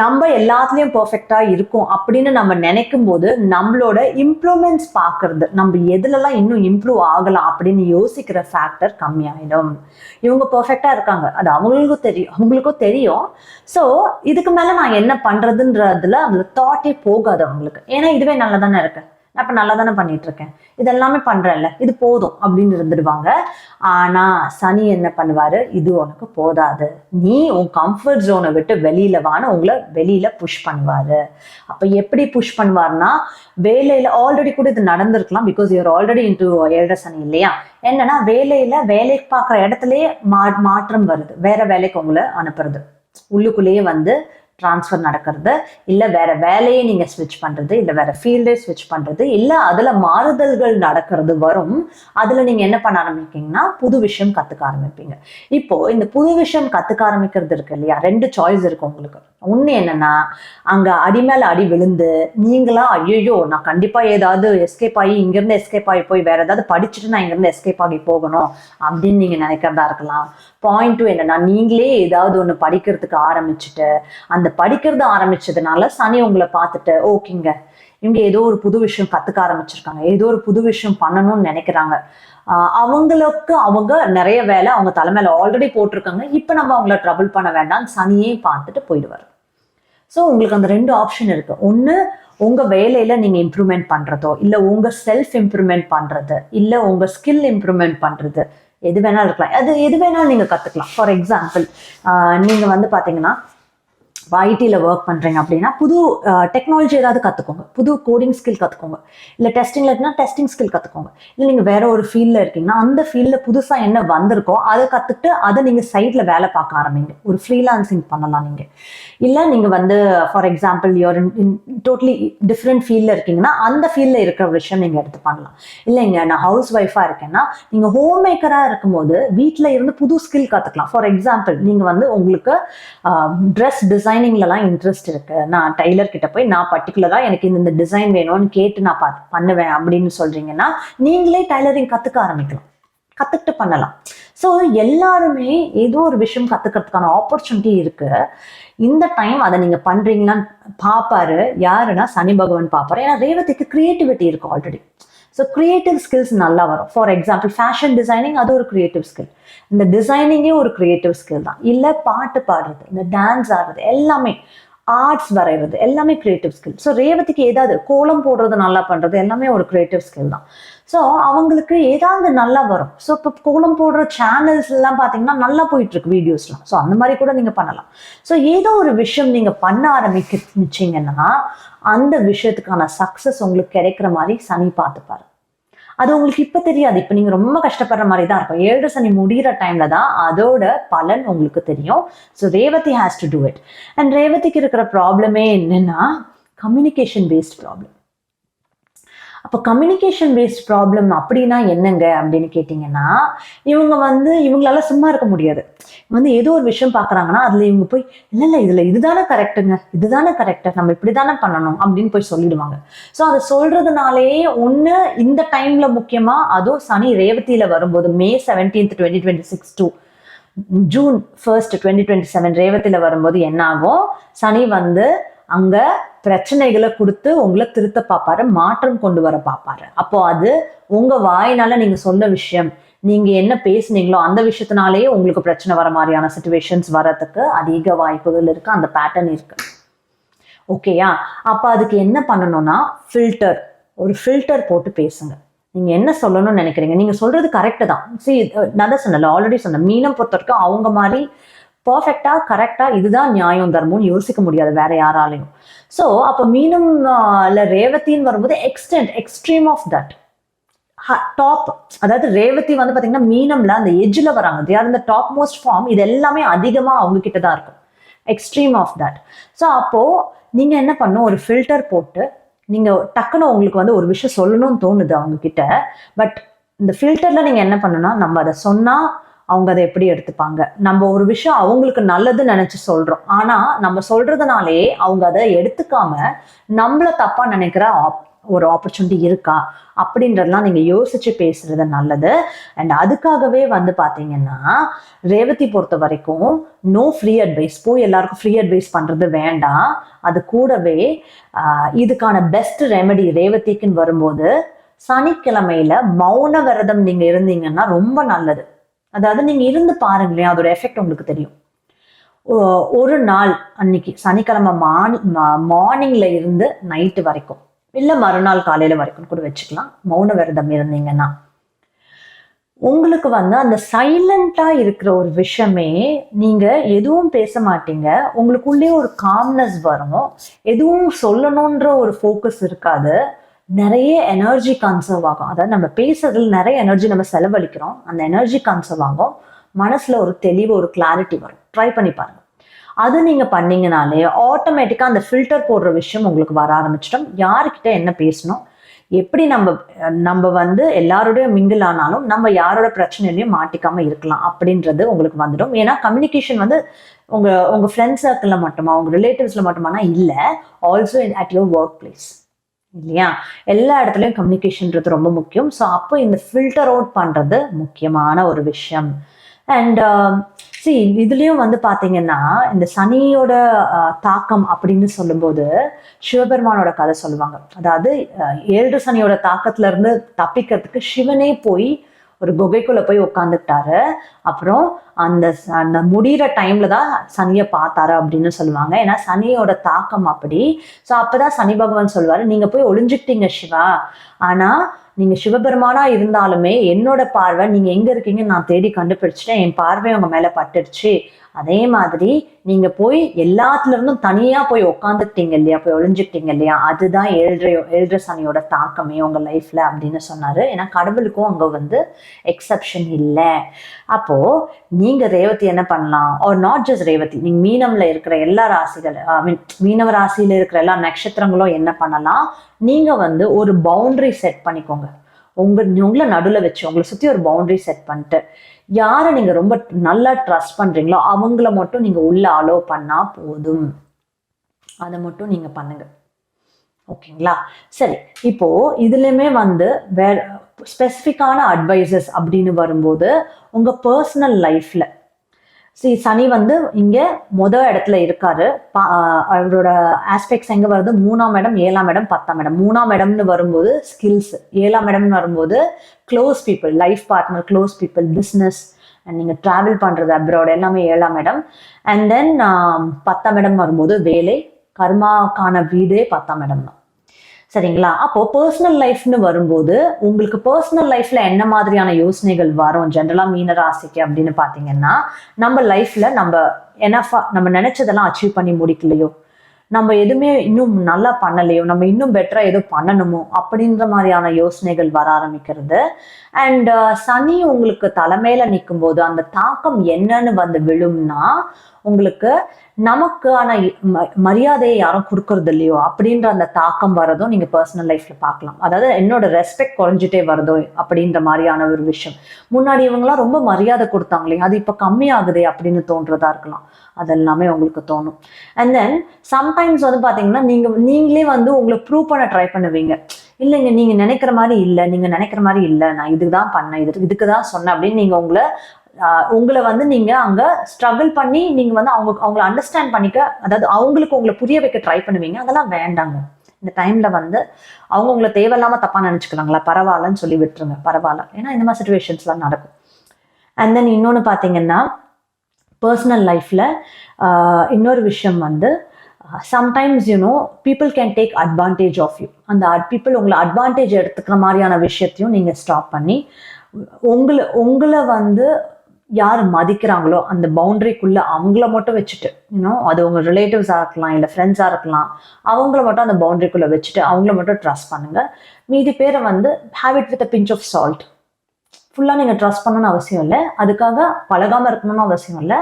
நம்ம எல்லாத்துலயும் பெர்ஃபெக்டா இருக்கும் அப்படின்னு நம்ம நினைக்கும் போது நம்மளோட இம்ப்ரூவ்மெண்ட்ஸ் பாக்குறது, நம்ம எதுலலாம் இன்னும் இம்ப்ரூவ் ஆகலாம் அப்படின்னு யோசிக்கிற ஃபேக்டர் கம்மியாயிடும். இவங்க பெர்ஃபெக்டா இருக்காங்க, அது அவங்களுக்கும் தெரியும். ஸோ இதுக்கு மேல நான் என்ன பண்றதுன்றதுல அதுல தாட்டே போகாது அவங்களுக்கு. ஏன்னா இதுவே நல்லதானே இருக்கு, நான் இப்ப நல்லா தானே பண்ணிட்டு இருக்கேன், இதெல்லாமே பண்றேன்ல, இது போதும் அப்படின்னு இருந்துடுவாங்க. ஆனா சனி என்ன பண்ணுவாரு, இது உனக்கு போதாது, நீ உன் கம்ஃபர்ட் ஜோனை விட்டு வெளியில வான்னு உங்களை வெளியில புஷ் பண்ணுவாரு. அப்ப எப்படி புஷ் பண்ணுவாருன்னா, வேலையில ஆல்ரெடி கூட இது நடந்திருக்கலாம். பிகாஸ் யூஆர் ஆல்ரெடி இன்டு ஏழரை சனி இல்லையா? என்னன்னா வேலைக்கு பார்க்குற இடத்துலயே மாற்றம் வருது, வேற வேலைக்கு உங்களை அனுப்புறது, உள்ளுக்குள்ளேயே டிரான்ஸ்ஃபர் நடக்கிறது, இல்லை வேற வேலையை நீங்க ஸ்விட்ச் பண்றது, இல்லை வேற ஃபீல்டே ஸ்விட்ச் பண்றது, இல்லை அதுல மாறுதல்கள் நடக்கிறது வரும். அதுல நீங்க என்ன பண்ண ஆரம்பிப்பீங்கன்னா, புது விஷயம் கத்துக்க ஆரம்பிப்பீங்க. இப்போ இந்த புது விஷயம் கத்துக்க ஆரம்பிக்கிறது இருக்கு இல்லையா, ரெண்டு சாய்ஸ் இருக்கு உங்களுக்கு. ஒண்ணு என்னன்னா, அங்க அடி மேல அடி விழுந்து நீங்களா ஐயோ நான் கண்டிப்பா ஏதாவது எஸ்கேப் ஆகி இங்கிருந்து எஸ்கேப் ஆகி போய் வேற ஏதாவது படிச்சுட்டு நான் இங்கிருந்து எஸ்கேப் ஆகி போகணும் அப்படின்னு நீங்க நினைக்கிறதா இருக்கலாம். பாயிண்ட் 2 என்னன்னா, நீங்களே ஏதாவது ஒண்ணு படிக்கிறதுக்கு ஆரம்பிச்சுட்டு அந்த படிக்கிறது ஆரம்பிச்சதுனால சனி உங்களை பார்த்துட்டு ஓகேங்க இவங்க ஏதோ ஒரு புது விஷயம் கத்துக்க ஆரம்பிச்சிருக்காங்க, ஏதோ ஒரு புது விஷயம் பண்ணணும்னு நினைக்கிறாங்க, அவங்க நிறைய வேலை அவங்க தலைமையில ஆல்ரெடி போட்டிருக்காங்க, இப்ப நம்ம அவங்கள ட்ரபிள் பண்ண வேண்டாம், சனியே பார்த்துட்டு போயிடுவார். ஸோ உங்களுக்கு அந்த ரெண்டு ஆப்ஷன் இருக்கு. ஒன்று உங்க வேலையில நீங்க இம்ப்ரூவ்மெண்ட் பண்றதோ, இல்லை உங்க செல்ஃப் இம்ப்ரூவ்மெண்ட் பண்றது, இல்லை உங்க ஸ்கில் இம்ப்ரூவ்மெண்ட் பண்றது, எது வேணாலும் இருக்கலாம். அது எது வேணாலும் நீங்க கத்துக்கலாம். ஃபார் எக்ஸாம்பிள் நீங்க பாத்தீங்கன்னா ஐடியில் ஒர்க் பண்ணுறீங்க அப்படின்னா புது டெக்னாலஜி ஏதாவது கற்றுக்கோங்க, புது கோடிங் ஸ்கில் கற்றுக்கோங்க, இல்லை டெஸ்டிங்கில் இருக்குன்னா டெஸ்டிங் ஸ்கில் கற்றுக்கோங்க, இல்லை நீங்கள் வேற ஒரு ஃபீல்டில் இருக்கீங்கன்னா அந்த ஃபீல்டில் புதுசாக என்ன வந்திருக்கோ அதை கற்றுக்கிட்டு அதை நீங்கள் சைடில் வேலை பார்க்க ஆரம்பிங்க. ஒரு ஃப்ரீலான்சிங் பண்ணலாம் நீங்கள். இல்லை நீங்கள் வந்து for example you're in totally different ஃபீல்டில் இருக்கீங்கன்னா அந்த ஃபீல்டில் இருக்கிற விஷயம் நீங்கள் எடுத்து பண்ணலாம். இல்லைங்க நான் ஹவுஸ் ஒய்ஃபாக இருக்கேன்னா நீங்கள் ஹோம் மேக்கராக இருக்கும்போது வீட்டில் இருந்து புது ஸ்கில் கற்றுக்கலாம். ஃபார் எக்ஸாம்பிள் நீங்கள் வந்து உங்களுக்கு ட்ரெஸ் டிசைனிங்லலாம் இன்ட்ரெஸ்ட் இருக்கு, நான் டைலர் கிட்ட போய் நான் பர்டிகுலராக எனக்கு இந்த டிசைன் வேணும்னு கேட்டு நான் பண்ணுவேன் அப்படின்னு சொல்றீங்கன்னா நீங்களே டைலரிங் கற்றுக்க ஆரம்பிக்கலாம், கற்றுக்கிட்டு பண்ணலாம். ஸோ எல்லாருமே ஏதோ ஒரு விஷயம் கற்றுக்கிறதுக்கான ஆப்பர்ச்சுனிட்டி இருக்கு. இந்த டைம் அதை நீங்க பண்றீங்களான்னு பார்ப்பாரு. யாருன்னா சனி பகவான் பார்ப்பாரு. ஏன்னா ரேவதிக்கு கிரியேட்டிவிட்டி இருக்கு ஆல்ரெடி. ஸோ கிரியேட்டிவ் ஸ்கில்ஸ் நல்லா வரும். ஃபார் எக்ஸாம்பிள் ஃபேஷன் டிசைனிங், அது ஒரு கிரியேட்டிவ் ஸ்கில். இந்த டிசைனிங்கே ஒரு கிரியேட்டிவ் ஸ்கில் தான். இல்லை பாட்டு பாடுறது, இந்த டான்ஸ் ஆடுறது, எல்லாமே ஆர்ட்ஸ் வரைகிறது, எல்லாமே கிரியேட்டிவ் ஸ்கில். ஸோ ரேவதிக்கு ஏதாவது கோலம் போடுறது நல்லா பண்றது எல்லாமே ஒரு கிரியேட்டிவ் ஸ்கில் தான். ஸோ அவங்களுக்கு ஏதாவது நல்லா வரும். ஸோ இப்போ கோலம் போடுற சேனல்ஸ் எல்லாம் பார்த்தீங்கன்னா நல்லா போயிட்டு இருக்கு வீடியோஸ்லாம். ஸோ அந்த மாதிரி கூட நீங்க பண்ணலாம். ஸோ ஏதோ ஒரு விஷயம் நீங்க பண்ண ஆரம்பிச்சிங்கன்னா அந்த விஷயத்துக்கான சக்சஸ் உங்களுக்கு கிடைக்கிற மாதிரி சனி பார்த்துப்பாரு. அது உங்களுக்கு இப்ப தெரியாது, இப்ப நீங்க ரொம்ப கஷ்டப்படுற மாதிரி தான் இருக்கும். 7 சனி முடிகிற டைம்ல தான் அதோட பலன் உங்களுக்கு தெரியும். So Revathi has to do it. And ரேவதிக்கு இருக்கிற ப்ராப்ளமே என்னன்னா கம்யூனிகேஷன் பேஸ்ட் ப்ராப்ளம். அப்போ கம்யூனிகேஷன் பேஸ்ட் ப்ராப்ளம் அப்படின்னா என்னங்க அப்படின்னு கேட்டிங்கன்னா, இவங்களால சும்மா இருக்க முடியாது. ஏதோ ஒரு விஷயம் பார்க்குறாங்கன்னா அதில் இவங்க போய் இல்லை இதில் இதுதானே கரெக்டுங்க, இதுதானே கரெக்டு, நம்ம இப்படி தானே பண்ணணும் அப்படின்னு போய் சொல்லிடுவாங்க. ஸோ அதை சொல்றதுனாலே ஒன்று இந்த டைம்ல முக்கியமாக அதுவும் சனி ரேவதியில் வரும்போது May 17, 2026 to June 1, 2027 ரேவதியில் வரும்போது என்ன ஆகும், சனி அங்க பிரச்சனைகளை கொடுத்து உங்களை திருத்த பார்ப்பாரு, மாற்றம் கொண்டு வர பார்ப்பாரு. அப்போ அது உங்க வாயினால நீங்க சொன்ன விஷயம், நீங்க என்ன பேசுனீங்களோ அந்த விஷயத்தினாலேயே உங்களுக்கு பிரச்சனை வர மாதிரியான சிச்சுவேஷன்ஸ் வரதுக்கு அதிக வாய்ப்புகள் இருக்கு, அந்த பேட்டர்ன் இருக்கு. ஓகேயா? அப்ப அதுக்கு என்ன பண்ணணும்னா ஒரு ஃபில்டர் போட்டு பேசுங்க. நீங்க என்ன சொல்லணும்னு நினைக்கிறீங்க, நீங்க சொல்றது கரெக்டு தான். நான் தான் சொன்னல, ஆல்ரெடி சொன்னேன், மீனம் பொறுத்த வரைக்கும் அவங்க மாதிரி பர்ஃபெக்டா கரெக்டா இதுதான் நியாயம் தர்மம்னு யோசிக்க முடியாது வேற யாராலையும். ஸோ அப்போ மீனம்ல ரேவதின்னு வரும்போது எக்ஸ்ட்ரீம் ஆஃப் தட் டாப், அதாவது ரேவதி பாத்தீங்கன்னா மீனம்ல அந்த எட்ஜ்ல வராங்க, தே ஆர் இந்த டாப் மோஸ்ட் ஃபார்ம். இது எல்லாமே அதிகமா அவங்க கிட்ட தான் இருக்கும், எக்ஸ்ட்ரீம் ஆஃப் தட். ஸோ அப்போ நீங்க என்ன பண்ணும், ஒரு ஃபில்டர் போட்டு நீங்க டக்குன்னு உங்களுக்கு ஒரு விஷயம் சொல்லணும்னு தோணுது அவங்க கிட்ட. பட் இந்த ஃபில்டர்ல நீங்க என்ன பண்ணணும்னா, நம்ம அதை சொன்னா அவங்க அதை எப்படி எடுத்துப்பாங்க, நம்ம ஒரு விஷயம் அவங்களுக்கு நல்லதுன்னு நினைச்சு சொல்றோம், ஆனா நம்ம சொல்றதுனாலே அவங்க அதை எடுத்துக்காம நம்மள தப்பா நினைக்கிற ஒரு ஆப்பர்ச்சுனிட்டி இருக்கா அப்படின்றதெல்லாம் நீங்க யோசிச்சு பேசுறது நல்லது. அண்ட் அதுக்காகவே பாத்தீங்கன்னா ரேவதி பொறுத்த வரைக்கும் நோ ஃப்ரீ அட்வைஸ், போய் எல்லாருக்கும் ஃப்ரீ அட்வைஸ் பண்றது வேண்டாம். அது கூடவே இதுக்கான பெஸ்ட் ரெமெடி ரேவதிக்குன்னு வரும்போது சனிக்கிழமையில மௌன விரதம் நீங்க இருந்தீங்கன்னா ரொம்ப நல்லது. அதாவது நீங்க இருந்து பாருங்களேன், அதோட எஃபெக்ட் உங்களுக்கு தெரியும். ஒரு நாள் அன்னைக்கு சனிக்கிழமை மார்னிங்ல இருந்து நைட்டு வரைக்கும், இல்ல மறுநாள் காலையில வரைக்கும் கூட வச்சுக்கலாம், மௌன விரதம் இருந்தீங்கன்னா உங்களுக்கு அந்த சைலண்டா இருக்கிற ஒரு விஷயமே, நீங்க எதுவும் பேச மாட்டீங்க, உங்களுக்குள்ளே ஒரு காம்னஸ் வரும், எதுவும் சொல்லணும்ன்ற ஒரு ஃபோக்கஸ் இருக்காது, நிறைய எனர்ஜி கன்சர்வ் ஆகும். அதாவது நம்ம பேசுறதுல நிறைய எனர்ஜி நம்ம செலவழிக்கிறோம், அந்த எனர்ஜி கன்சர்வ் ஆகும், மனசுல ஒரு தெளிவு, ஒரு கிளாரிட்டி வரும். ட்ரை பண்ணி பாருங்க. அது நீங்க பண்ணீங்கனாலே ஆட்டோமேட்டிக்கா அந்த ஃபில்டர் போடுற விஷயம் உங்களுக்கு வர ஆரம்பிச்சிட்டோம். யாருக்கிட்ட என்ன பேசணும், எப்படி நம்ம எல்லாரோடய மிங்கிள் ஆனாலும் நம்ம யாரோட பிரச்சனையிலையும் மாட்டிக்காம இருக்கலாம் அப்படின்றது உங்களுக்கு வந்துடும். ஏன்னா கம்யூனிகேஷன் உங்க ஃப்ரெண்ட் சர்க்கிள்ல மட்டுமா, உங்க ரிலேட்டிவ்ஸ்ல மட்டுமானா இல்லை, also at your work place, இல்லையா? எல்லா இடத்துலையும் கம்யூனிகேஷன்றது ரொம்ப முக்கியம். ஸோ அப்போ இந்த ஃபில்டர் அவுட் பண்றது முக்கியமான ஒரு விஷயம். அண்ட் இதுலயும் பார்த்தீங்கன்னா இந்த சனியோட தாக்கம் அப்படின்னு சொல்லும்போது சிவபெருமானோட கதை சொல்லுவாங்க. அதாவது 7 சனியோட தாக்கத்துல இருந்து தப்பிக்கிறதுக்கு சிவனே போய் ஒரு குகைக்குள்ள போய் உட்காந்துட்டாரு. அப்புறம் அந்த முடிகிற டைம்ல தான் சனியை பார்த்தாரு அப்படின்னு சொல்லுவாங்க. ஏன்னா சனியோட தாக்கம் அப்படி. ஸோ அப்பதான் சனி பகவான் சொல்லுவாரு, நீங்க போய் ஒளிஞ்சுக்கிட்டீங்க சிவா, ஆனா நீங்க சிவபெருமானா இருந்தாலுமே என்னோட பார்வை, நீங்க எங்க இருக்கீங்கன்னு நான் தேடி கண்டுபிடிச்சிட்டேன், என் பார்வை உங்க மேல பட்டுடுச்சு அதே மாதிரி நீங்க போய் எல்லாத்துல இருந்தும் தனியா போய் உட்காந்துட்டீங்க இல்லையா, போய் ஒளிஞ்சுக்கிட்டீங்க இல்லையா, அதுதான் ஏழரை சனியோட தாக்கமே உங்க லைஃப்ல அப்படின்னு சொன்னாரு. ஏன்னா கடவுளுக்கும் அங்க வந்து எக்ஸப்ஷன் இல்லை. அப்போ நீங்க ரேவதி என்ன பண்ணலாம், ஆர் நாட் ஜஸ்ட் ரேவதி, நீங்க மீனம்ல இருக்கிற எல்லா ராசிகள், மீனவ ராசியில இருக்கிற எல்லா நட்சத்திரங்களும் என்ன பண்ணலாம், நீங்க வந்து ஒரு பவுண்டரி செட் பண்ணிக்கோங்க. உங்களை நடுவில் வச்சு உங்களை சுத்தி ஒரு பவுண்டரி செட் பண்ணிட்டு யாரை நீங்க ரொம்ப நல்லா ட்ரஸ்ட் பண்றீங்களோ அவங்கள மட்டும் நீங்க உள்ள அலோவ் பண்ணா போதும். அதை மட்டும் நீங்க பண்ணுங்க. ஓகேங்களா? சரி, இப்போ இதுலயுமே வந்து வேற ஸ்பெசிஃபிக்கான அட்வைசஸ் அப்படின்னு வரும்போது உங்க பர்சனல் லைஃப்ல சனி வந்து இங்க இடத்துல இருக்காரு. அவரோட ஆஸ்பெக்ட்ஸ் எங்க வருது, 3ஆம் இடம், 7ஆம் இடம், 10ஆம் இடம். 3ஆம் இடம்னு வரும்போது ஸ்கில்ஸ், 7ஆம் இடம்னு வரும்போது close people, life partner, close people, business, and நீங்க டிராவல் பண்றது அப்ராட், எல்லாமே 7ஆம் இடம். அண்ட் தென் 10ஆம் இடம் வரும்போது வேலை, கர்மாக்கான வீடே 10ஆம் இடம் தான். சரிங்களா? அப்போ பர்சனல் லைஃப்னு வரும்போது உங்களுக்கு பர்சனல் லைஃப்ல என்ன மாதிரியான யோசனைகள் வரும் ஜென்ரலா மீன ராசிக்கு அப்படின்னு பாத்தீங்கன்னா, நம்ம லைஃப்ல நம்ம நினைச்சதெல்லாம் அச்சீவ் பண்ணி முடிக்கலையோ, நம்ம எதுவுமே இன்னும் நல்லா பண்ணலையோ, நம்ம இன்னும் பெட்டரா ஏதோ பண்ணணுமோ அப்படின்ற மாதிரியான யோசனைகள் வர ஆரம்பிக்கிறது. அண்ட் சனி உங்களுக்கு தலைமையில நிற்கும் போது அந்த தாக்கம் என்னன்னு வந்து விழும்னா, உங்களுக்கு நமக்கான மரியாதையை யாரும் கொடுக்கறது இல்லையோ அப்படின்ற அந்த தாக்கம் வரதும் நீங்க பர்சனல் லைஃப்ல பார்க்கலாம். அதாவது என்னோட ரெஸ்பெக்ட் குறைஞ்சிட்டே வருதோ அப்படின்ற மாதிரியான ஒரு விஷயம். முன்னாடி இவங்கெல்லாம் ரொம்ப மரியாதை கொடுத்தாங்களே, அது இப்ப கம்மியாகுதே அப்படின்னு தோன்றதா இருக்கலாம். அதெல்லாமே உங்களுக்கு தோணும். அண்ட் தென் சம்டைம்ஸ் வந்து பாத்தீங்கன்னா நீங்களே வந்து உங்களை ப்ரூவ் பண்ண ட்ரை பண்ணுவீங்க. இல்லைங்க, நீங்க நினைக்கிற மாதிரி இல்லை, நீங்க நினைக்கிற மாதிரி இல்லை, நான் இதுதான் பண்ணேன், இதுக்குதான் சொன்னேன் அப்படின்னு நீங்க உங்களை வந்து நீங்க அங்க ஸ்ட்ரகிள் பண்ணி நீங்க வந்து அவங்களை அண்டர்ஸ்டாண்ட் பண்ணிக்க, அதாவது அவங்களுக்கு உங்களை புரிய வைக்க ட்ரை பண்ணுவீங்க. அதெல்லாம் வேண்டாங்க. இந்த டைம்ல வந்து அவங்க உங்களை தேவையில்லாம தப்பா நினைச்சுக்கிறாங்களா, பரவாயில்லன்னு சொல்லி விட்டுருங்க. பரவாயில்ல, ஏன்னா இந்த மாதிரி சுச்சுவேஷன்ஸ்லாம் நடக்கும். அண்ட் தென் இன்னொன்னு பாத்தீங்கன்னா, பர்சனல் லைஃப்ல இன்னொரு விஷயம் வந்து sometimes people can take advantage of you. அந்த பீப்புள் உங்களை அட்வான்டேஜ் எடுத்துக்கிற மாதிரியான விஷயத்தையும் நீங்க ஸ்டாப் பண்ணி உங்களை வந்து யார் மதிக்கிறாங்களோ அந்த பவுண்டரிக்குள்ள அவங்கள மட்டும் வச்சுட்டு, அது உங்க ரிலேட்டிவ்ஸா இருக்கலாம், இல்லை ஃப்ரெண்ட்ஸா இருக்கலாம், அவங்கள மட்டும் அந்த பவுண்டரிக்குள்ள வச்சுட்டு அவங்கள மட்டும் ட்ரஸ்ட் பண்ணுங்க. மீதி பேரை வந்து have it with a pinch of salt. ஃபுல்லா நீங்க ட்ரஸ்ட் பண்ணணும்னு அவசியம் இல்லை, அதுக்காக பழகாம இருக்கணும்னு அவசியம் இல்லை.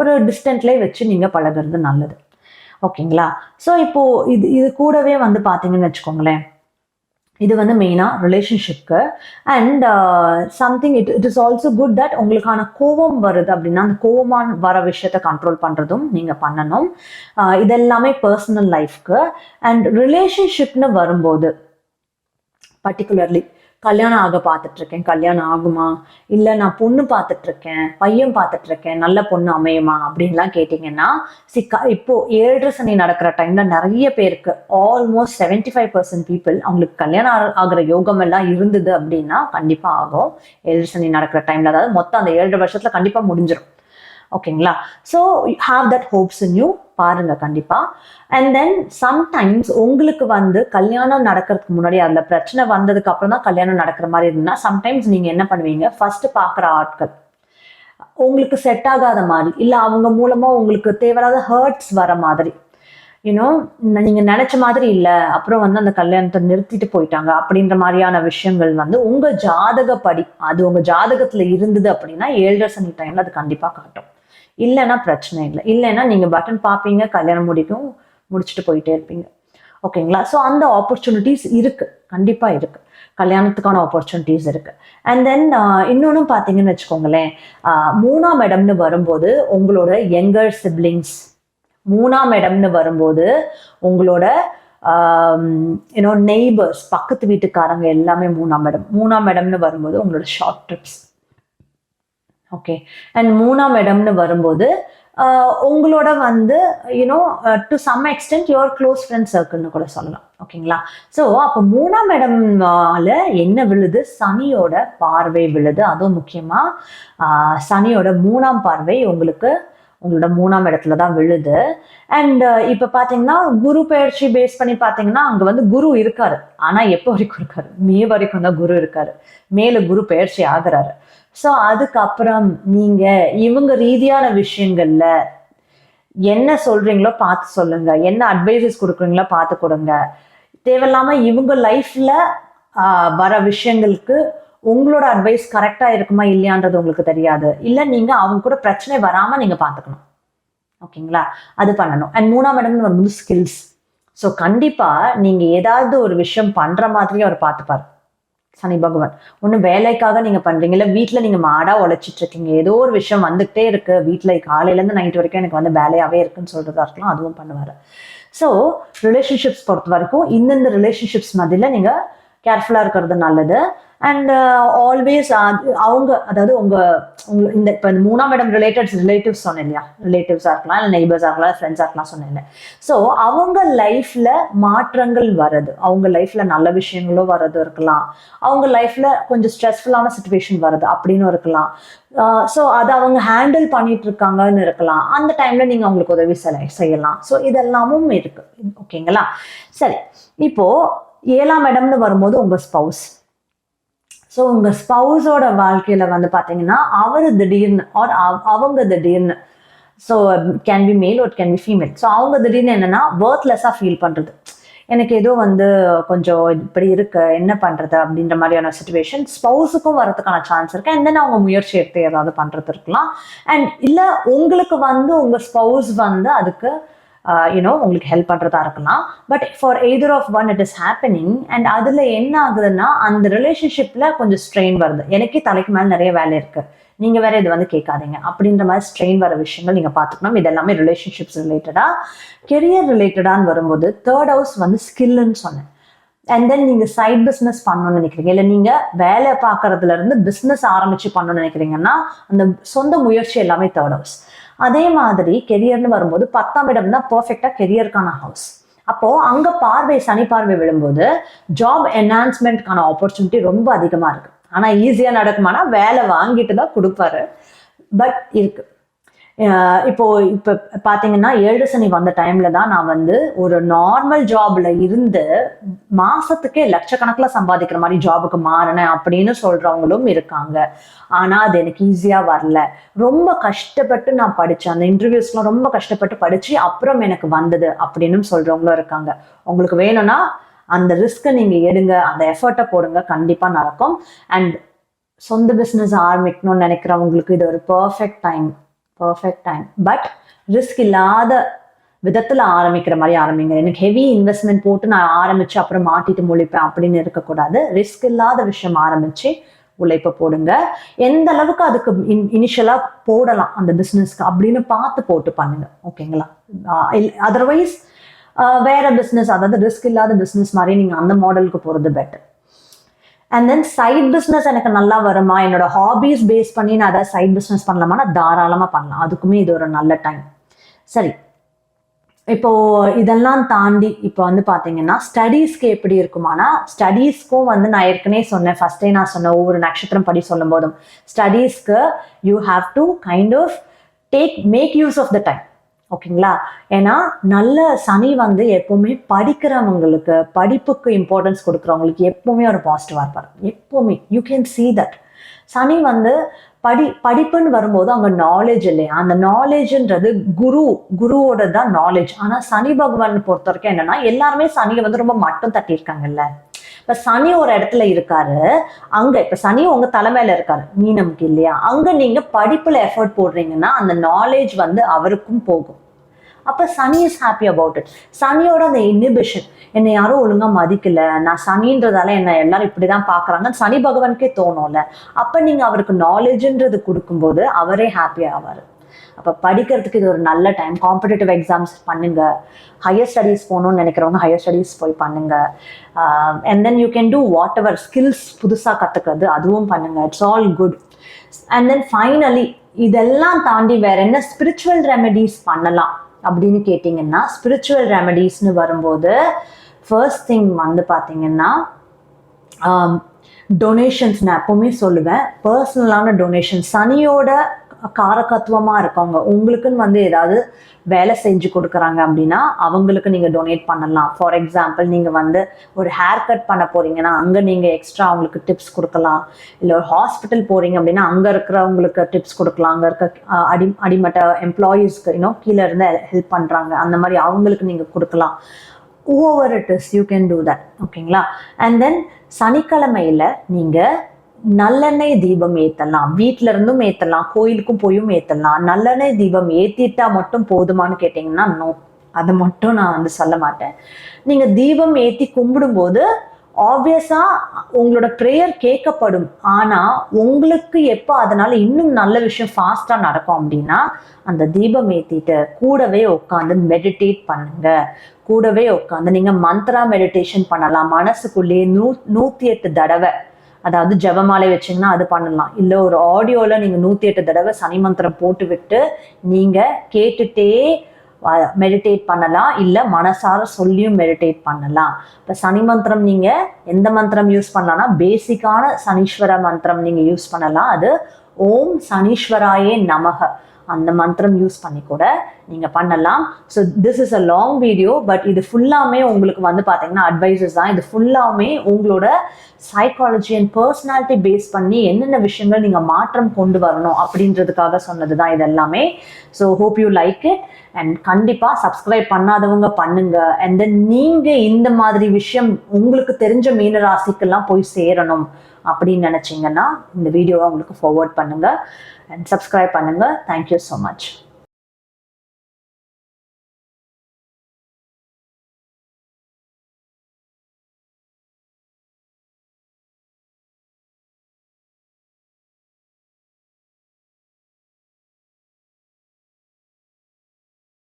ஒரு டிஸ்டன்ட்லேயே வச்சு நீங்க பழகிறது நல்லது. ஓகேங்களா? ஸோ இப்போ இது கூடவே வந்து பாத்தீங்கன்னு வச்சுக்கோங்களேன், இது வந்து மெயினா ரிலேஷன்ஷிப்க்கு. And something it is also good that உங்களுக்கான கோபம் வருது அப்படின்னா அந்த கோபமான வர விஷயத்த கண்ட்ரோல் பண்றதும் நீங்க பண்ணணும். இதெல்லாமே பர்சனல் லைஃப்க்கு. அண்ட் ரிலேஷன்ஷிப்னு வரும்போது பர்டிகுலர்லி கல்யாணம் ஆக பார்த்துட்டு இருக்கேன், கல்யாணம் ஆகுமா, இல்லை நான் பொண்ணு பார்த்துட்டு இருக்கேன், பையன் பார்த்துட்டு இருக்கேன், நல்ல பொண்ணு அமையுமா அப்படின்லாம் கேட்டீங்கன்னா, இப்போ 7 சனி நடக்கிற டைம்ல நிறைய பேருக்கு ஆல்மோஸ்ட் 75% பீப்புள் அவங்களுக்கு கல்யாணம் ஆகிற யோகம் எல்லாம் இருந்தது அப்படின்னா கண்டிப்பா ஆகும் 7 சனி நடக்கிற டைம்ல. அதாவது மொத்தம் அந்த 7 வருஷத்துல கண்டிப்பா முடிஞ்சிடும். ஓகேங்களா? So have that hopes in you. பாருங்க கண்டிப்பா. அண்ட் தென் சம்டைம்ஸ் உங்களுக்கு வந்து கல்யாணம் நடக்கிறதுக்கு முன்னாடி அதுல பிரச்சனை வந்ததுக்கு அப்புறம் தான் கல்யாணம் நடக்கிற மாதிரி இருந்ததுன்னா சம்டைம்ஸ் நீங்க என்ன பண்ணுவீங்க, ஃபர்ஸ்ட் பாக்குற ஆட்கள் உங்களுக்கு செட் ஆகாத மாதிரி, இல்ல அவங்க மூலமா உங்களுக்கு தேவையில்லாத ஹர்ட்ஸ் வர மாதிரி, நீங்க நினைச்ச மாதிரி இல்ல, அப்புறம் வந்து அந்த கல்யாணத்தை நிறுத்திட்டு போயிட்டாங்க அப்படின்ற மாதிரியான விஷயங்கள் வந்து உங்க ஜாதகப்படி, அது உங்க ஜாதகத்துல இருந்தது அப்படின்னா 7 சனி டைம்ல அது கண்டிப்பா காட்டும். இல்லைன்னா பிரச்சனை இல்லை. இல்லைன்னா நீங்க பட்டன் பார்ப்பீங்க, கல்யாணம் முடிச்சுட்டு போயிட்டே இருப்பீங்க. ஓகேங்களா? ஸோ அந்த ஆப்பர்ச்சுனிட்டிஸ் இருக்கு, கண்டிப்பா இருக்கு, கல்யாணத்துக்கான ஆப்பர்ச்சுனிட்டிஸ் இருக்கு. அண்ட் தென் இன்னொன்னு பாத்தீங்கன்னு வச்சுக்கோங்களேன், 3ஆம் இடம்னு வரும்போது உங்களோட யங்கர் சிப்ளிங்ஸ், 3ஆம் இடம்னு வரும்போது உங்களோட நெய்பர்ஸ், பக்கத்து வீட்டுக்காரங்க எல்லாமே 3ஆம் இடம்னு வரும்போது உங்களோட ஷார்ட் ட்ரிப்ஸ். ஓகே. அண்ட் 3ஆம் இடம்னு வரும்போது உங்களோட வந்து to some extent your close friend சர்க்கிள்னு கூட சொல்லலாம். ஓகேங்களா? ஸோ அப்போ 3ஆம் இடம்ல என்ன விழுது, சனியோட பார்வை விழுது. அதுவும் முக்கியமா சனியோட 3ஆம் பார்வை உங்களோட 3ஆம் இடத்துல தான் விழுது. அண்ட் இப்ப பாத்தீங்கன்னா குரு பெயர்ச்சி பேஸ் பண்ணி பாத்தீங்கன்னா அங்க வந்து குரு இருக்காரு. ஆனா எப்போ வரைக்கும் இருக்காரு, மே வரைக்கும் தான் குரு இருக்காரு. மேல குரு பெயர்ச்சி ஆகுறாரு. ஸோ அதுக்கப்புறம் நீங்க இவங்க ரீதியான விஷயங்கள்ல என்ன சொல்றீங்களோ பார்த்து சொல்லுங்க, என்ன அட்வைசஸ் கொடுக்குறீங்களோ பார்த்து கொடுங்க. தேவையில்லாம இவங்க லைஃப்ல வர விஷயங்களுக்கு உங்களோட அட்வைஸ் கரெக்டா இருக்குமா இல்லையான்றது உங்களுக்கு தெரியாது. இல்ல நீங்க அவங்க கூட பிரச்சனை வராம நீங்க பாத்துக்கணும். ஓகேங்களா? அது பண்ணணும். அண்ட் 3ஆம் இடம்னு வரும்போது ஸ்கில்ஸ். ஸோ கண்டிப்பா நீங்க ஏதாவது ஒரு விஷயம் பண்ற மாதிரி அவர் பார்த்துப்பாரு சனி பகவான். ஒண்ணு வேலைக்காக நீங்க பண்றீங்க, இல்ல வீட்டுல நீங்க மாடா உழைச்சிட்டு இருக்கீங்க, ஏதோ ஒரு விஷயம் வந்துகிட்டே இருக்கு வீட்டுல, காலையில இருந்து நைட் வரைக்கும் எனக்கு வந்து வேலையாவே இருக்குன்னு சொல்றதா இருக்கலாம், அதுவும் பண்ணுவாரு. ஸோ ரிலேஷன்ஷிப்ஸ் பொறுத்த வரைக்கும் இந்தந்த ரிலேஷன்ஷிப்ஸ் மத்தியில நீங்க கேர்ஃபுல்லா இருக்கிறது நல்லது. அண்ட் ஆல்வேஸ் அவங்க, அதாவது உங்க இந்த இப்போ 3ஆம் இடம் ரிலேட்டிவ்ஸ் சொன்னேன் இல்லையா, ரிலேட்டிவ்ஸா இருக்கலாம், இல்லை நெய்பர்ஸா இருக்கலாம், ஃப்ரெண்ட்ஸா இருக்கலாம் சொன்னேன். ஸோ அவங்க லைஃப்ல மாற்றங்கள் வர்றது, அவங்க லைஃப்ல நல்ல விஷயங்களும் வர்றது இருக்கலாம், அவங்க லைஃப்ல கொஞ்சம் ஸ்ட்ரெஸ்ஃபுல்லான சுச்சுவேஷன் வருது அப்படின்னு இருக்கலாம். ஸோ அதை அவங்க ஹேண்டில் பண்ணிட்டு இருக்காங்கன்னு இருக்கலாம். அந்த டைம்ல நீங்க அவங்களுக்கு உதவி செய்யலாம். ஸோ இதெல்லாமும் இருக்கு. ஓகேங்களா? சரி, இப்போ 7ஆம் இடம்னு வரும்போது உங்க ஸ்பௌஸ். ஸோ உங்க ஸ்பௌஸோட வாழ்க்கையில வந்து பாத்தீங்கன்னா அவரு திடீர்னு அவங்க திடீர்னு, so can be male or can be female. So அவங்க திடீர்னு என்னன்னா ஒர்த்லெஸ்ஸா ஃபீல் பண்றது, எனக்கு ஏதோ வந்து கொஞ்சம் இப்படி இருக்கு, என்ன பண்றது அப்படின்ற மாதிரியான சுச்சுவேஷன் ஸ்பௌஸுக்கும் வரதுக்கான சான்ஸ் இருக்கு. அண்ட் தென் அவங்க முயற்சி எடுத்து ஏதாவது பண்றது இருக்கலாம். அண்ட் இல்ல உங்களுக்கு வந்து உங்க ஸ்பௌஸ் வந்து அதுக்கு உங்களுக்கு ஹெல்ப் பண்றதா இருக்கலாம். But for either of one it is happening. And அதுல என்ன ஆகுதுன்னா அந்த ரிலேஷன்ஷிப்ல கொஞ்சம் ஸ்ட்ரெயின் வருது, எனக்கே தலைக்கு மேல நிறைய வேலை இருக்கு, நீங்க வேற இது வந்து கேட்காதீங்க அப்படின்ற மாதிரி ஸ்ட்ரெயின் வர விஷயங்கள் நீங்க பாத்துக்கணும். இது எல்லாமே ரிலேஷன்ஷிப்ஸ் ரிலேட்டடா. கெரியர் ரிலேட்டடான்னு வரும்போது 3rd ஹவுஸ் வந்து ஸ்கில்னு சொன்னேன். அண்ட் தென் நீங்க சைட் பிஸ்னஸ் பண்ணணும்னு நினைக்கிறீங்க, இல்லை நீங்க வேலை பார்க்கறதுல இருந்து பிஸ்னஸ் ஆரம்பிச்சு பண்ணணும்னு நினைக்கிறீங்கன்னா அந்த சொந்த முயற்சி எல்லாமே 3rd ஹவுஸ். அதே மாதிரி கெரியர்னு வரும்போது 10ஆம் இடம் தான் பர்ஃபெக்டா கெரியருக்கான ஹவுஸ். அப்போ அங்க சனி பார்வை விழும்போது ஜாப் என்ஹான்ஸ்மெண்ட்கான ஆப்பர்ச்சுனிட்டி ரொம்ப அதிகமா இருக்கு. ஆனா ஈஸியா நடக்குமானா வேலை வாங்கிட்டு தான் கொடுப்பாரு, பட் இருக்கு. இப்போ பாத்தீங்கன்னா 7 சனி வந்த டைம்ல தான் நான் வந்து ஒரு நார்மல் ஜாப்ல இருந்து மாசத்துக்கே லட்சக்கணக்கில் சம்பாதிக்கிற மாதிரி ஜாபுக்கு மாறினேன் அப்படின்னு சொல்றவங்களும் இருக்காங்க. ஆனா அது எனக்கு ஈஸியா வரல, ரொம்ப கஷ்டப்பட்டு நான் படிச்சேன், அந்த இன்டர்வியூஸ்லாம் ரொம்ப கஷ்டப்பட்டு படிச்சு அப்புறம் எனக்கு வந்தது அப்படின்னு சொல்றவங்களும் இருக்காங்க. உங்களுக்கு வேணும்னா அந்த ரிஸ்கை நீங்க எடுங்க, அந்த எஃபர்ட்டை போடுங்க, கண்டிப்பா நடக்கும். அண்ட் சொந்த பிசினஸ் ஆரம்பிக்கணும்னு நினைக்கிறவங்களுக்கு இது ஒரு பர்ஃபெக்ட் டைம். பட் ரிஸ்க் இல்லாத விதத்துல ஆரம்பிக்கிற மாதிரி ஆரம்பிங்க. எனக்கு ஹெவி இன்வெஸ்ட்மெண்ட் போட்டு நான் ஆரம்பிச்சு அப்புறம் மாட்டிட்டு முழிப்பேன் அப்படின்னு இருக்கக்கூடாது. ரிஸ்க் இல்லாத விஷயம் ஆரம்பிச்சு உழைப்ப போடுங்க. எந்த அளவுக்கு அதுக்கு இனிஷியலா போடலாம் அந்த பிசினஸ்க்கு அப்படின்னு பார்த்து போட்டு பண்ணுங்க. ஓகேங்களா? அதர்வைஸ் வேற பிசினஸ், அதாவது ரிஸ்க் இல்லாத பிசினஸ் மாதிரி நீங்க அந்த மாடலுக்கு போறது better. And then side business எனக்கு நல்லா வருமா, என்னோட ஹாபிஸ் பேஸ் பண்ணி நான் அதை சைட் பிஸ்னஸ் பண்ணலாமா, நான் தாராளமாக பண்ணலாம். அதுக்குமே இது ஒரு நல்ல டைம். சரி, இப்போ இதெல்லாம் தாண்டி இப்போ வந்து பார்த்தீங்கன்னா ஸ்டடீஸ்க்கு எப்படி இருக்குமானா, ஸ்டடீஸ்க்கும் வந்து நான் ஏற்கனவே சொன்னேன், ஃபர்ஸ்டே நான் சொன்னேன், ஒவ்வொரு நட்சத்திரம் படி சொல்லும் போதும் ஸ்டடீஸ்க்கு you have to kind of make use of the time. ஓகேங்களா? ஏன்னா நல்ல சனி வந்து எப்பவுமே படிக்கிறவங்களுக்கு, படிப்புக்கு இம்பார்ட்டன்ஸ் கொடுக்குறவங்களுக்கு எப்பவுமே ஒரு பாசிட்டிவா இருப்பார். எப்பவுமே யூ கேன் see தட். சனி வந்து படிப்புன்னு வரும்போது அங்க நாலேஜ் இல்லையா, அந்த நாலேஜ்ன்றது குருவோட தான் நாலேஜ். ஆனா சனி பகவான் பொறுத்த வரைக்கும் என்னன்னா, எல்லாருமே சனியை வந்து ரொம்ப மட்டும் தட்டியிருக்காங்கல்ல. இப்ப சனி ஒரு இடத்துல இருக்காரு, அங்க இப்ப சனி உங்க தலைமையில இருக்காரு, மீனமுக்கு இல்லையா, அங்க நீங்க படிப்புல எஃபர்ட் போடுறீங்கன்னா அந்த நாலேஜ் வந்து அவருக்கும் போகும். அப்ப சனி இஸ் ஹாப்பி அபவுட் இட். சனியோட அந்த இன்ஹிபிஷன், என்னை யாரும் ஒழுங்கா மதிக்கல, நான் சனின்றதால என்ன எல்லாரும் இப்படிதான் பாக்குறாங்கன்னு சனி பகவானுக்கே தோணும்ல. அப்ப நீங்க அவருக்கு நாலேஜ்ன்றது கொடுக்கும்போது அவரே ஹாப்பி ஆவாரு. அப்ப படிக்கிறதுக்கு இது ஒரு நல்ல டைம். காம்படிட்டிவ் எக்ஸாம்ஸ் பண்ணுங்க, ஹையர் ஸ்டடீஸ் போகணும்னு நினைக்கிறவங்க ஹையர் ஸ்டடீஸ் போய் பண்ணுங்க. And then you can do what ever skills புதுசா கத்துக்கிறது, அதுவும் பண்ணுங்க. It's all good. And then finally இதெல்லாம் தாண்டி வேற என்ன ஸ்பிரிச்சுவல் ரெமெடிஸ் பண்ணலாம் அப்படின்னு கேட்டிங்கன்னா, ஸ்பிரிச்சுவல் ரெமெடிஸ்னு வரும்போது ஃபர்ஸ்ட் திங் வந்து பார்த்தீங்கன்னா டொனேஷன்ஸ். நான் எப்பவுமே சொல்லுவேன், பர்சனலான டொனேஷன். சனியோட காரகத்துவமா இருக்கவங்க, உங்களுக்குன்னு வந்து ஏதாவது வேலை செஞ்சு கொடுக்குறாங்க அப்படின்னா அவங்களுக்கு நீங்க டொனேட் பண்ணலாம். ஃபார் எக்ஸாம்பிள், நீங்க வந்து ஒரு ஹேர் கட் பண்ண போறீங்கன்னா அங்க நீங்க எக்ஸ்ட்ரா அவங்களுக்கு டிப்ஸ் கொடுக்கலாம். இல்ல ஒரு ஹாஸ்பிட்டல் போறீங்க அப்படின்னா அங்க இருக்கிறவங்களுக்கு டிப்ஸ் கொடுக்கலாம். அங்க இருக்க அடிமட்ட எம்ப்ளாயீஸ்க்கு கீழே இருந்து ஹெல்ப் பண்றாங்க, அந்த மாதிரி அவங்களுக்கு நீங்க கொடுக்கலாம். whoever it is, you can do that. ஓகேங்களா? அண்ட் தென் சனிக்கிழமையில நீங்க நல்லெண்ணெய் தீபம் ஏத்தலாம். வீட்டுல இருந்தும் ஏத்தலாம், கோயிலுக்கும் போயும் ஏத்தலாம். நல்லெண்ணெய் தீபம் ஏத்திட்டா மட்டும் போதுமானு கேட்டீங்கன்னா நோ, அதை மட்டும் நான் வந்து சொல்ல மாட்டேன். நீங்க தீபம் ஏத்தி கும்பிடும்போது ஆப்வியஸா உங்களோட ப்ரேயர் கேட்கப்படும். ஆனா உங்களுக்கு எப்போ அதனால இன்னும் நல்ல விஷயம் ஃபாஸ்டா நடக்கும் அப்படின்னா, அந்த தீபம் ஏத்திட்டு கூடவே உட்காந்து மெடிடேட் பண்ணுங்க. கூடவே உட்காந்து நீங்க மந்த்ரா மெடிடேஷன் பண்ணலாம். மனசுக்குள்ளேயே 108 தடவை, அதாவது ஜபமாலை வச்சீங்கன்னா அது பண்ணலாம். இல்லை ஒரு ஆடியோவில் நீங்கள் 108 தடவை சனி மந்திரம் போட்டு விட்டு நீங்கள் கேட்டுட்டே மெடிடேட் பண்ணலாம். இல்லை மனசார சொல்லியும் மெடிடேட் பண்ணலாம். இப்போ சனி மந்திரம் நீங்கள் எந்த மந்திரம் யூஸ் பண்ணலாம்னா, பேசிக்கான சனீஸ்வர மந்திரம் நீங்கள் யூஸ் பண்ணலாம். அது ஓம் சனீஸ்வராயே நமக, அந்த மந்திரம் யூஸ் பண்ணி கூட நீங்க பண்ணலாம். So this is a long video, but இது ஃபுல்லாமே உங்களுக்கு வந்து பார்த்தீங்கன்னா அட்வைசஸ் தான். இது ஃபுல்லாமே உங்களோட சைக்காலஜி அண்ட் பர்சனாலிட்டி பேஸ் பண்ணி என்னென்ன விஷயங்கள் நீங்க மாற்றம் கொண்டு வரணும் அப்படின்றதுக்காக சொன்னது தான் இது எல்லாமே. So hope you like it. And கண்டிப்பா சப்ஸ்கிரைப் பண்ணாதவங்க பண்ணுங்க. அண்ட் தென் நீங்க இந்த மாதிரி விஷயம் உங்களுக்கு தெரிஞ்ச மீன ராசிக்கெல்லாம் போய் சேரணும் அப்படின்னு நினைச்சீங்கன்னா இந்த வீடியோவை உங்களுக்கு ஃபார்வர்ட் பண்ணுங்க அண்ட் சப்ஸ்கிரைப் பண்ணுங்க. Thank you so much.